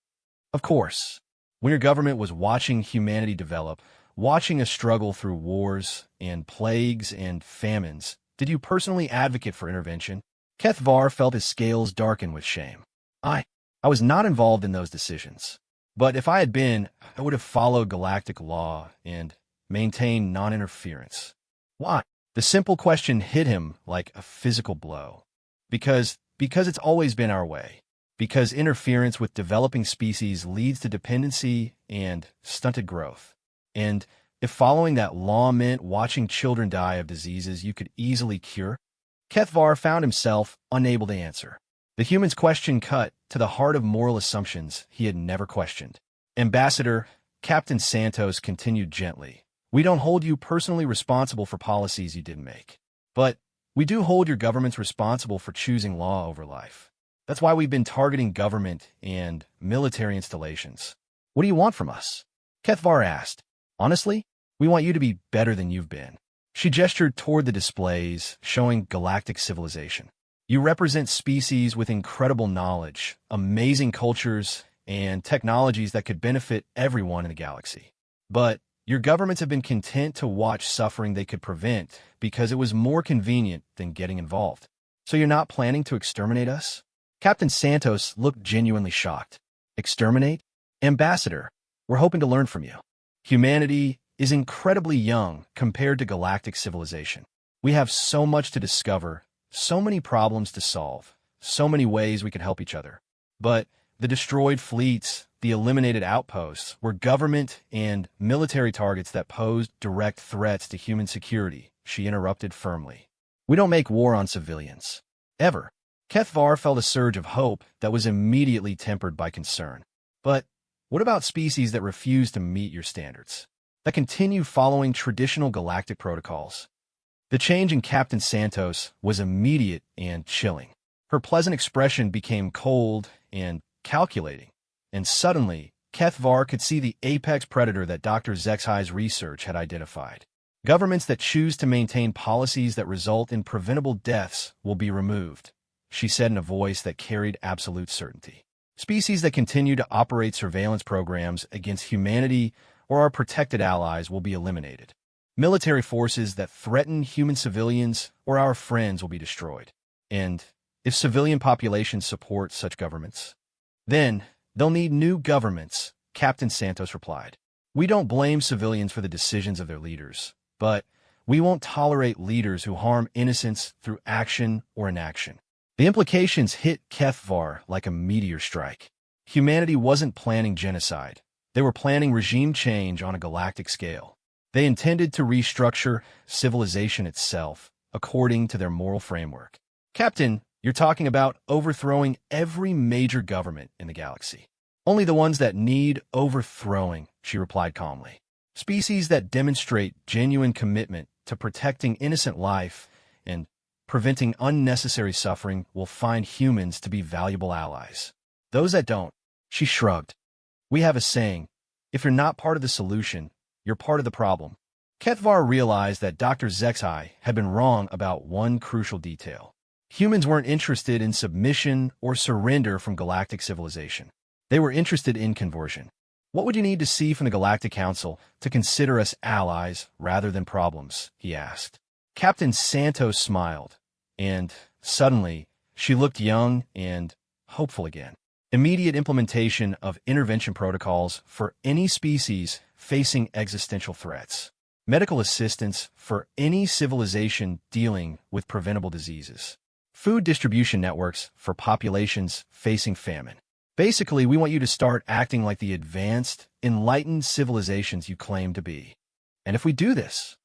Of course. When your government was watching humanity develop, watching us struggle through wars and plagues and famines, did you personally advocate for intervention? Kethvar felt his scales darken with shame. I was not involved in those decisions. But if I had been, I would have followed galactic law and maintained non-interference. Why? The simple question hit him like a physical blow. Because it's always been our way. Because interference with developing species leads to dependency and stunted growth. And if following that law meant watching children die of diseases you could easily cure, Kethvar found himself unable to answer. The human's question cut to the heart of moral assumptions he had never questioned. Ambassador, Captain Santos continued gently, we don't hold you personally responsible for policies you didn't make. But we do hold your governments responsible for choosing law over life. That's why we've been targeting government and military installations. What do you want from us? Kethvar asked. Honestly, we want you to be better than you've been. She gestured toward the displays, showing galactic civilization. You represent species with incredible knowledge, amazing cultures, and technologies that could benefit everyone in the galaxy. But Your governments have been content to watch suffering they could prevent because it was more convenient than getting involved. So you're not planning to exterminate us? Captain Santos looked genuinely shocked. Exterminate? Ambassador, we're hoping to learn from you. Humanity is incredibly young compared to galactic civilization. We have so much to discover, so many problems to solve, so many ways we could help each other. But the destroyed fleets, the eliminated outposts, were government and military targets that posed direct threats to human security, she interrupted firmly. We don't make war on civilians. Ever. Kethvar felt a surge of hope that was immediately tempered by concern. But what about species that refuse to meet your standards? That continue following traditional galactic protocols? The change in Captain Santos was immediate and chilling. Her pleasant expression became cold and calculating, and suddenly, Kethvar could see the apex predator that Dr. Zexai's research had identified. Governments that choose to maintain policies that result in preventable deaths will be removed, she said in a voice that carried absolute certainty. Species that continue to operate surveillance programs against humanity or our protected allies will be eliminated. Military forces that threaten human civilians or our friends will be destroyed. And if civilian populations support such governments, then they'll need new governments, Captain Santos replied. We don't blame civilians for the decisions of their leaders, but we won't tolerate leaders who harm innocents through action or inaction. The implications hit Kethvar like a meteor strike. Humanity wasn't planning genocide. They were planning regime change on a galactic scale. They intended to restructure civilization itself according to their moral framework. Captain, you're talking about overthrowing every major government in the galaxy. Only the ones that need overthrowing, she replied calmly. Species that demonstrate genuine commitment to protecting innocent life and preventing unnecessary suffering will find humans to be valuable allies. Those that don't, she shrugged. We have a saying, if you're not part of the solution, you're part of the problem. Kethvar realized that Dr. Zexai had been wrong about one crucial detail. Humans weren't interested in submission or surrender from galactic civilization. They were interested in conversion. What would you need to see from the Galactic Council to consider us allies rather than problems? He asked. Captain Santos smiled, and suddenly she looked young and hopeful again. Immediate implementation of intervention protocols for any species facing existential threats. Medical assistance for any civilization dealing with preventable diseases. Food distribution networks for populations facing famine. Basically, we want you to start acting like the advanced, enlightened civilizations you claim to be. And if we do this,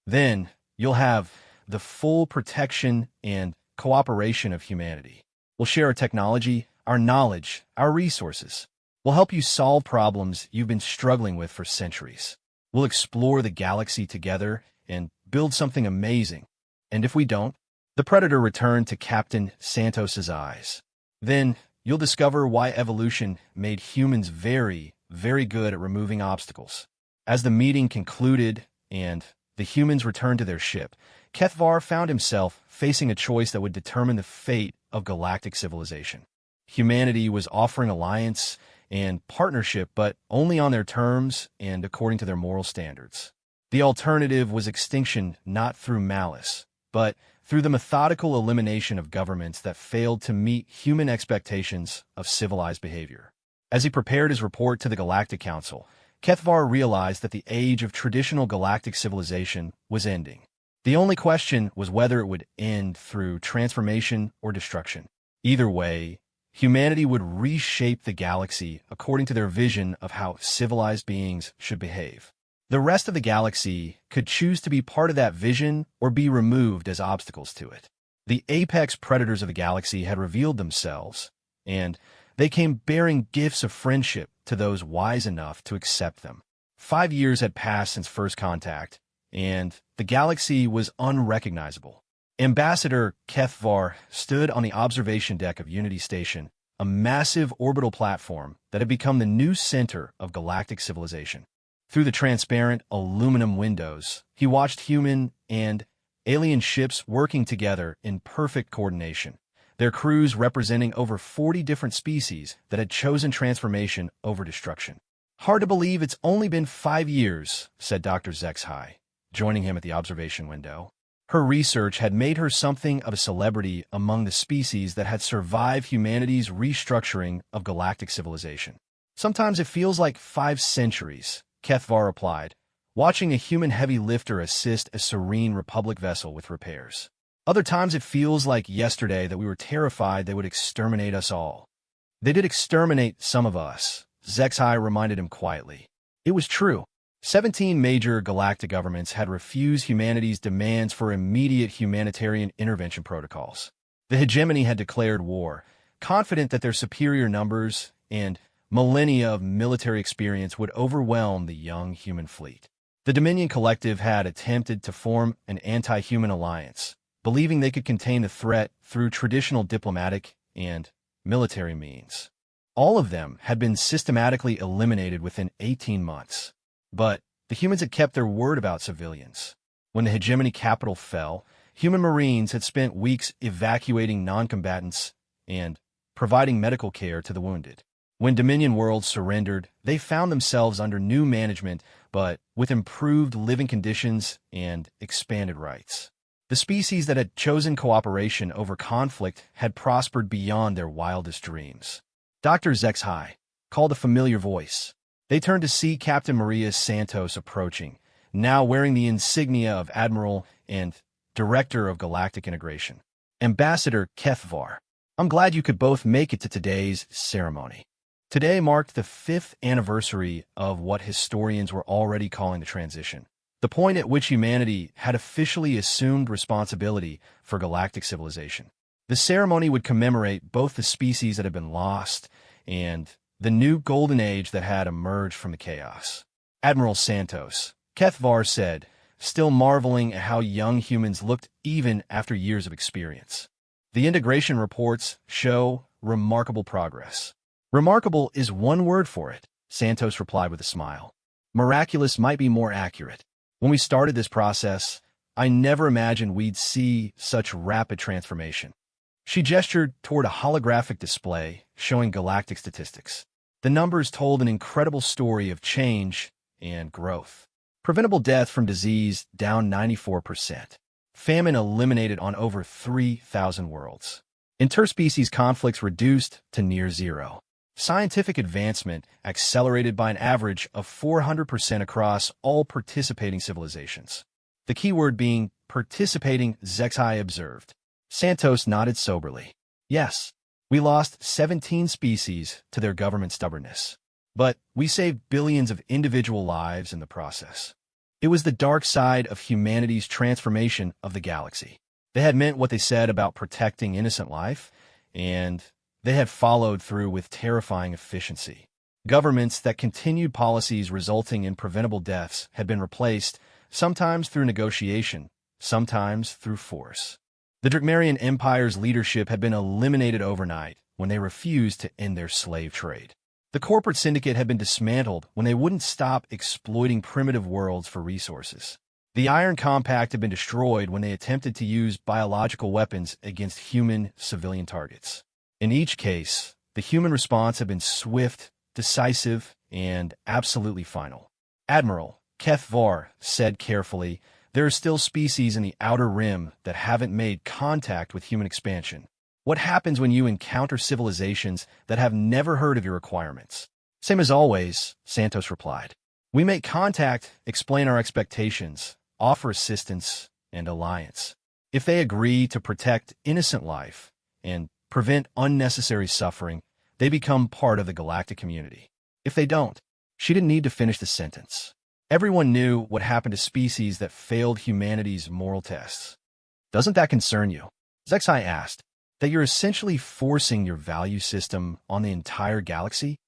then you'll have the full protection and cooperation of humanity. We'll share our technology, our knowledge, our resources. We'll help you solve problems you've been struggling with for centuries. We'll explore the galaxy together and build something amazing. And if we don't, the Predator returned to Captain Santos's eyes. Then you'll discover why evolution made humans very, very good at removing obstacles. As the meeting concluded and the humans returned to their ship, Kethvar found himself facing a choice that would determine the fate of galactic civilization. Humanity was offering alliance and partnership, but only on their terms and according to their moral standards. The alternative was extinction not through malice, but through the methodical elimination of governments that failed to meet human expectations of civilized behavior. As he prepared his report to the Galactic Council, Kethvar realized that the age of traditional galactic civilization was ending. The only question was whether it would end through transformation or destruction. Either way, humanity would reshape the galaxy according to their vision of how civilized beings should behave. The rest of the galaxy could choose to be part of that vision or be removed as obstacles to it. The apex predators of the galaxy had revealed themselves, and they came bearing gifts of friendship to those wise enough to accept them. 5 years had passed since first contact, and the galaxy was unrecognizable. Ambassador Kethvar stood on the observation deck of Unity Station, a massive orbital platform that had become the new center of galactic civilization. Through the transparent aluminum windows, he watched human and alien ships working together in perfect coordination, their crews representing over 40 different species that had chosen transformation over destruction. Hard to believe it's only been 5 years, said Dr. Zexhai, joining him at the observation window. Her research had made her something of a celebrity among the species that had survived humanity's restructuring of galactic civilization. Sometimes it feels like 5 centuries, Kethvar replied, watching a human heavy lifter assist a serene Republic vessel with repairs. Other times it feels like yesterday that we were terrified they would exterminate us all. They did exterminate some of us, Zexhai reminded him quietly. It was true. 17 major galactic governments had refused humanity's demands for immediate humanitarian intervention protocols. The hegemony had declared war, confident that their superior numbers and millennia of military experience would overwhelm the young human fleet. The Dominion Collective had attempted to form an anti-human alliance, believing they could contain the threat through traditional diplomatic and military means. All of them had been systematically eliminated within 18 months. But the humans had kept their word about civilians. When the hegemony capital fell, human Marines had spent weeks evacuating non-combatants and providing medical care to the wounded. When Dominion worlds surrendered, they found themselves under new management, but with improved living conditions and expanded rights. The species that had chosen cooperation over conflict had prospered beyond their wildest dreams. Dr. Zexhai called a familiar voice. They turned to see Captain Maria Santos approaching, now wearing the insignia of Admiral and Director of Galactic Integration. Ambassador Kethvar, I'm glad you could both make it to today's ceremony. Today marked the 5th anniversary of what historians were already calling the transition, the point at which humanity had officially assumed responsibility for galactic civilization. The ceremony would commemorate both the species that had been lost and the new golden age that had emerged from the chaos. Admiral Santos, Kethvar said, still marveling at how young humans looked even after years of experience. The integration reports show remarkable progress. Remarkable is one word for it, Santos replied with a smile. Miraculous might be more accurate. When we started this process, I never imagined we'd see such rapid transformation. She gestured toward a holographic display showing galactic statistics. The numbers told an incredible story of change and growth. Preventable death from disease down 94%. Famine eliminated on over 3,000 worlds. Interspecies conflicts reduced to near zero. Scientific advancement accelerated by an average of 400% across all participating civilizations. The keyword being participating, Zexhai observed. Santos nodded soberly. Yes. We lost 17 species to their government stubbornness. But we saved billions of individual lives in the process. It was the dark side of humanity's transformation of the galaxy. They had meant what they said about protecting innocent life, and they had followed through with terrifying efficiency. Governments that continued policies resulting in preventable deaths had been replaced, sometimes through negotiation, sometimes through force. The Drakmarian Empire's leadership had been eliminated overnight when they refused to end their slave trade. The corporate syndicate had been dismantled when they wouldn't stop exploiting primitive worlds for resources. The Iron Compact had been destroyed when they attempted to use biological weapons against human civilian targets. In each case, the human response had been swift, decisive, and absolutely final. Admiral Kethvar said carefully, there are still species in the outer rim that haven't made contact with human expansion. What happens when you encounter civilizations that have never heard of your requirements? Same as always, Santos replied. We make contact, explain our expectations, offer assistance, and alliance. If they agree to protect innocent life and prevent unnecessary suffering, they become part of the galactic community. If they don't, she didn't need to finish the sentence. Everyone knew what happened to species that failed humanity's moral tests. Doesn't that concern you? Zexhai asked. That you're essentially forcing your value system on the entire galaxy?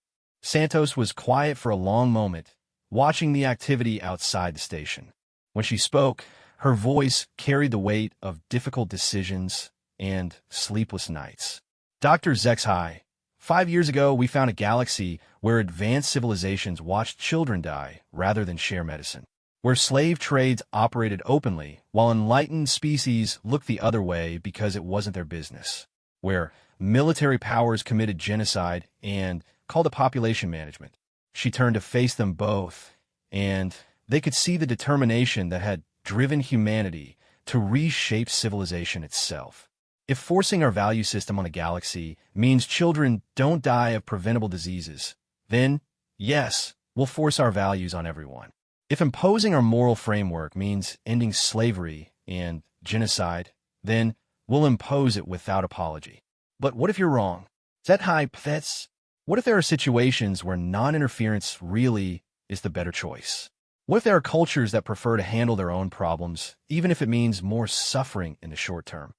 Santos was quiet for a long moment, watching the activity outside the station. When she spoke, her voice carried the weight of difficult decisions and sleepless nights. Dr. Zexhai, 5 years ago we found a galaxy where advanced civilizations watched children die rather than share medicine, where slave trades operated openly while enlightened species looked the other way because it wasn't their business, where military powers committed genocide and called it population management. She turned to face them both, and they could see the determination that had driven humanity to reshape civilization itself. If forcing our value system on the galaxy means children don't die of preventable diseases, then, yes, we'll force our values on everyone. If imposing our moral framework means ending slavery and genocide, then we'll impose it without apology. But what if you're wrong? Set high pets. What if there are situations where non-interference really is the better choice? What if there are cultures that prefer to handle their own problems, even if it means more suffering in the short term?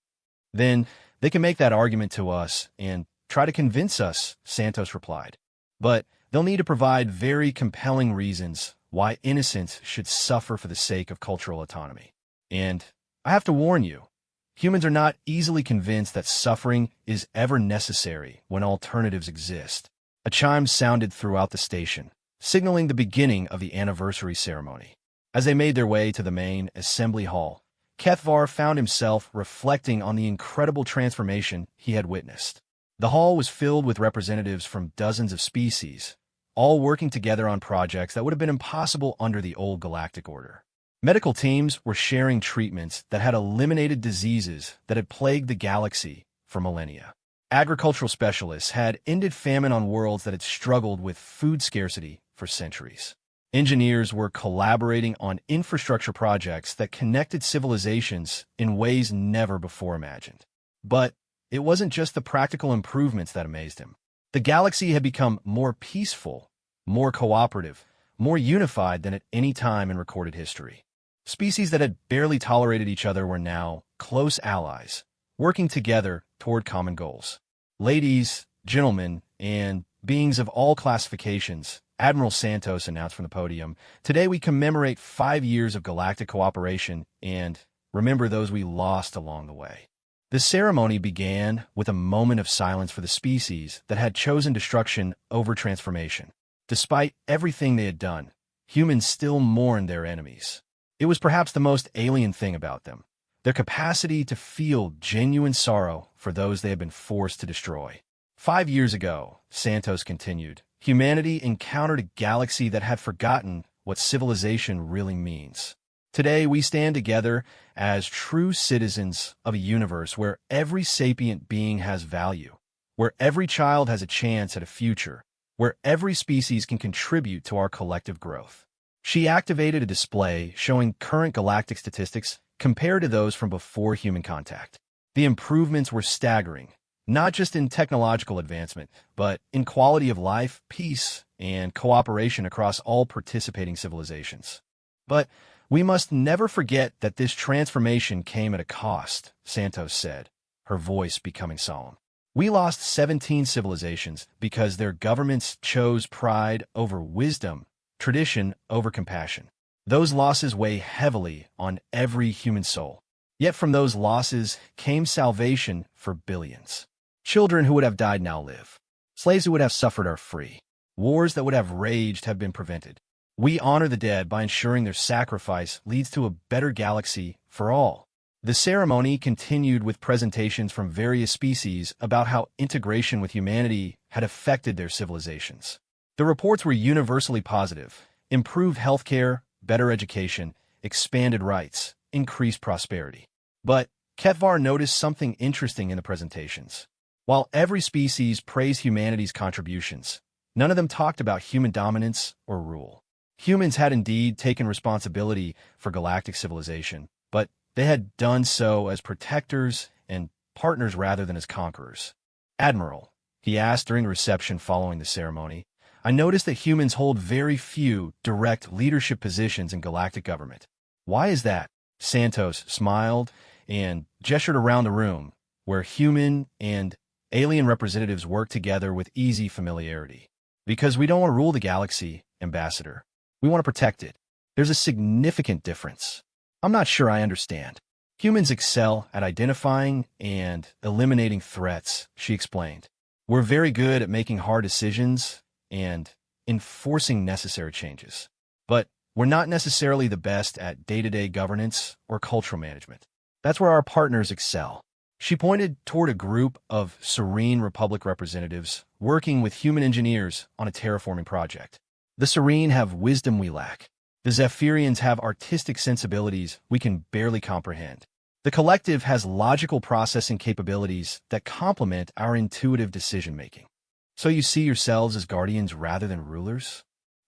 Then they can make that argument to us and try to convince us, Santos replied. But they'll need to provide very compelling reasons why innocence should suffer for the sake of cultural autonomy. And I have to warn you, humans are not easily convinced that suffering is ever necessary when alternatives exist. A chime sounded throughout the station, signaling the beginning of the anniversary ceremony. As they made their way to the main assembly hall, Kethvar found himself reflecting on the incredible transformation he had witnessed. The hall was filled with representatives from dozens of species, all working together on projects that would have been impossible under the old Galactic Order. Medical teams were sharing treatments that had eliminated diseases that had plagued the galaxy for millennia. Agricultural specialists had ended famine on worlds that had struggled with food scarcity for centuries. Engineers were collaborating on infrastructure projects that connected civilizations in ways never before imagined. But it wasn't just the practical improvements that amazed him. The galaxy had become more peaceful, more cooperative, more unified than at any time in recorded history. Species that had barely tolerated each other were now close allies, working together toward common goals. Ladies, gentlemen, and beings of all classifications, Admiral Santos announced from the podium, today we commemorate 5 years of galactic cooperation and remember those we lost along the way. The ceremony began with a moment of silence for the species that had chosen destruction over transformation. Despite everything they had done, humans still mourned their enemies. It was perhaps the most alien thing about them, their capacity to feel genuine sorrow for those they had been forced to destroy. 5 years ago, Santos continued, humanity encountered a galaxy that had forgotten what civilization really means. Today, we stand together as true citizens of a universe where every sapient being has value, where every child has a chance at a future, where every species can contribute to our collective growth. She activated a display showing current galactic statistics compared to those from before human contact. The improvements were staggering, not just in technological advancement, but in quality of life, peace, and cooperation across all participating civilizations. But we must never forget that this transformation came at a cost, Santos said, her voice becoming solemn. We lost 17 civilizations because their governments chose pride over wisdom, tradition over compassion. Those losses weigh heavily on every human soul. Yet from those losses came salvation for billions. Children who would have died now live. Slaves who would have suffered are free. Wars that would have raged have been prevented. We honor the dead by ensuring their sacrifice leads to a better galaxy for all. The ceremony continued with presentations from various species about how integration with humanity had affected their civilizations. The reports were universally positive: improved healthcare, better education, expanded rights, increased prosperity. But Ketvar noticed something interesting in the presentations. While every species praised humanity's contributions, none of them talked about human dominance or rule. Humans had indeed taken responsibility for galactic civilization, but they had done so as protectors and partners rather than as conquerors. Admiral, he asked during the reception following the ceremony, I noticed that humans hold very few direct leadership positions in galactic government. Why is that? Santos smiled and gestured around the room, where human and alien representatives work together with easy familiarity. Because we don't want to rule the galaxy, Ambassador. We want to protect it. There's a significant difference. I'm not sure I understand. Humans excel at identifying and eliminating threats, she explained. We're very good at making hard decisions and enforcing necessary changes. But we're not necessarily the best at day-to-day governance or cultural management. That's where our partners excel. She pointed toward a group of Serene Republic representatives working with human engineers on a terraforming project. The Serene have wisdom we lack. The Zephyrians have artistic sensibilities we can barely comprehend. The Collective has logical processing capabilities that complement our intuitive decision-making. So you see yourselves as guardians rather than rulers?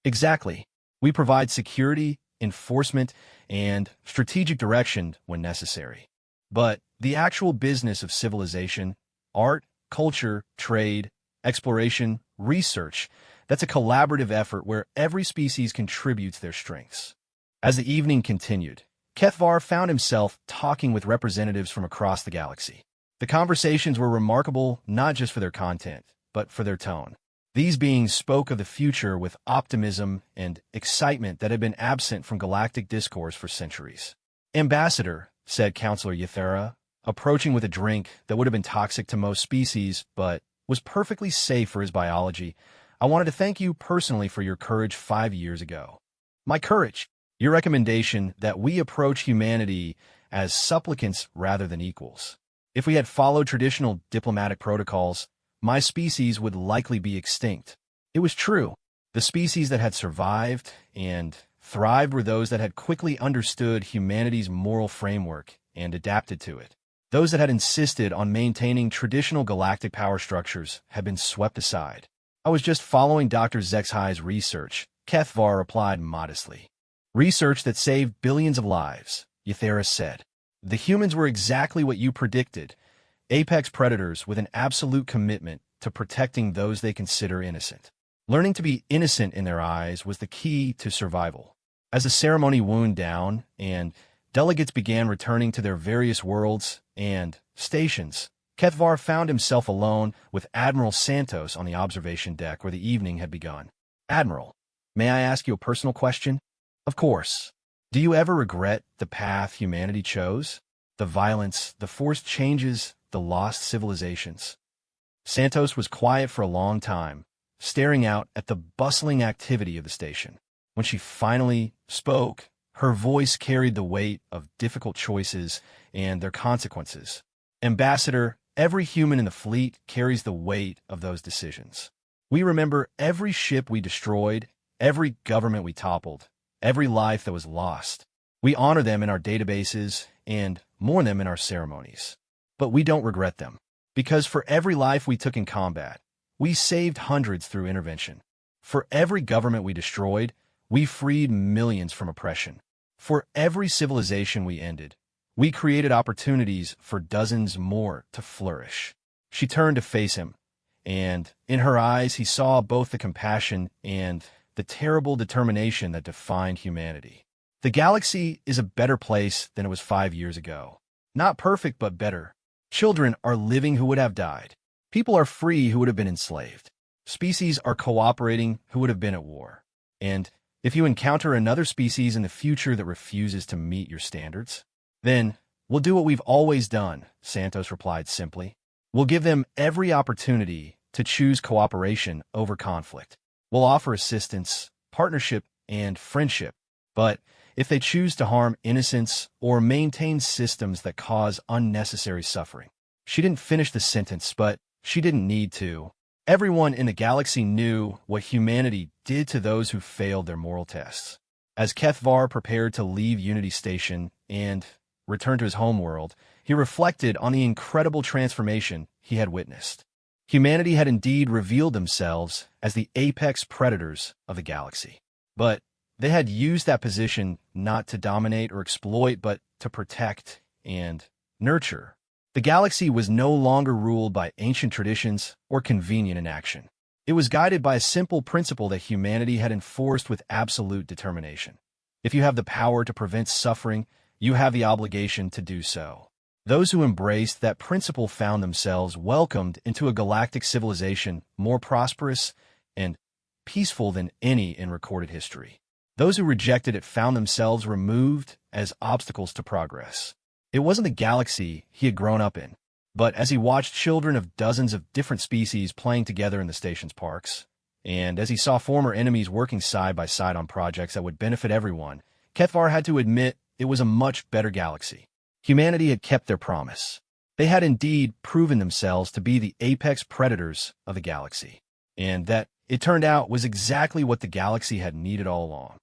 Exactly. We provide security, enforcement, and strategic direction when necessary. But the actual business of civilization, art, culture, trade, exploration, research, that's a collaborative effort where every species contributes their strengths. As the evening continued, Kethvar found himself talking with representatives from across the galaxy. The conversations were remarkable not just for their content, but for their tone. These beings spoke of the future with optimism and excitement that had been absent from galactic discourse for centuries. "Ambassador," said Counselor Yathera, approaching with a drink that would have been toxic to most species, but was perfectly safe for his biology, "I wanted to thank you personally for your courage 5 years ago." "My courage? Your recommendation that we approach humanity as supplicants rather than equals. If we had followed traditional diplomatic protocols, my species would likely be extinct." It was true. The species that had survived and thrived were those that had quickly understood humanity's moral framework and adapted to it. Those that had insisted on maintaining traditional galactic power structures had been swept aside. "I was just following Dr. Zexhi's research," Kethvar replied modestly. "Research that saved billions of lives," Yathera said. "The humans were exactly what you predicted, apex predators with an absolute commitment to protecting those they consider innocent. Learning to be innocent in their eyes was the key to survival." As the ceremony wound down and delegates began returning to their various worlds and stations, Kethvar found himself alone with Admiral Santos on the observation deck where the evening had begun. "Admiral, may I ask you a personal question?" "Of course. Do you ever regret the path humanity chose? The violence, the forced changes, the lost civilizations?" Santos was quiet for a long time, staring out at the bustling activity of the station. When she finally spoke, her voice carried the weight of difficult choices and their consequences. "Ambassador, every human in the fleet carries the weight of those decisions. We remember every ship we destroyed, every government we toppled, every life that was lost. We honor them in our databases and mourn them in our ceremonies. But we don't regret them, because for every life we took in combat, we saved hundreds through intervention. For every government we destroyed, we freed millions from oppression. For every civilization we ended, we created opportunities for dozens more to flourish." She turned to face him, and in her eyes he saw both the compassion and the terrible determination that defined humanity. "The galaxy is a better place than it was 5 years ago. Not perfect, but better. Children are living who would have died. People are free who would have been enslaved. Species are cooperating who would have been at war. And if you encounter another species in the future that refuses to meet your standards, then we'll do what we've always done," Santos replied simply. "We'll give them every opportunity to choose cooperation over conflict. We'll offer assistance, partnership, and friendship. But if they choose to harm innocents or maintain systems that cause unnecessary suffering." She didn't finish the sentence, but she didn't need to. Everyone in the galaxy knew what humanity did to those who failed their moral tests. As Kethvar prepared to leave Unity Station and return to his homeworld, he reflected on the incredible transformation he had witnessed. Humanity had indeed revealed themselves as the apex predators of the galaxy. But they had used that position not to dominate or exploit, but to protect and nurture. The galaxy was no longer ruled by ancient traditions or convenient inaction. It was guided by a simple principle that humanity had enforced with absolute determination. If you have the power to prevent suffering, you have the obligation to do so. Those who embraced that principle found themselves welcomed into a galactic civilization more prosperous and peaceful than any in recorded history. Those who rejected it found themselves removed as obstacles to progress. It wasn't the galaxy he had grown up in, but as he watched children of dozens of different species playing together in the station's parks, and as he saw former enemies working side by side on projects that would benefit everyone, Kethvar had to admit it was a much better galaxy. Humanity had kept their promise. They had indeed proven themselves to be the apex predators of the galaxy, and that it turned out was exactly what the galaxy had needed all along.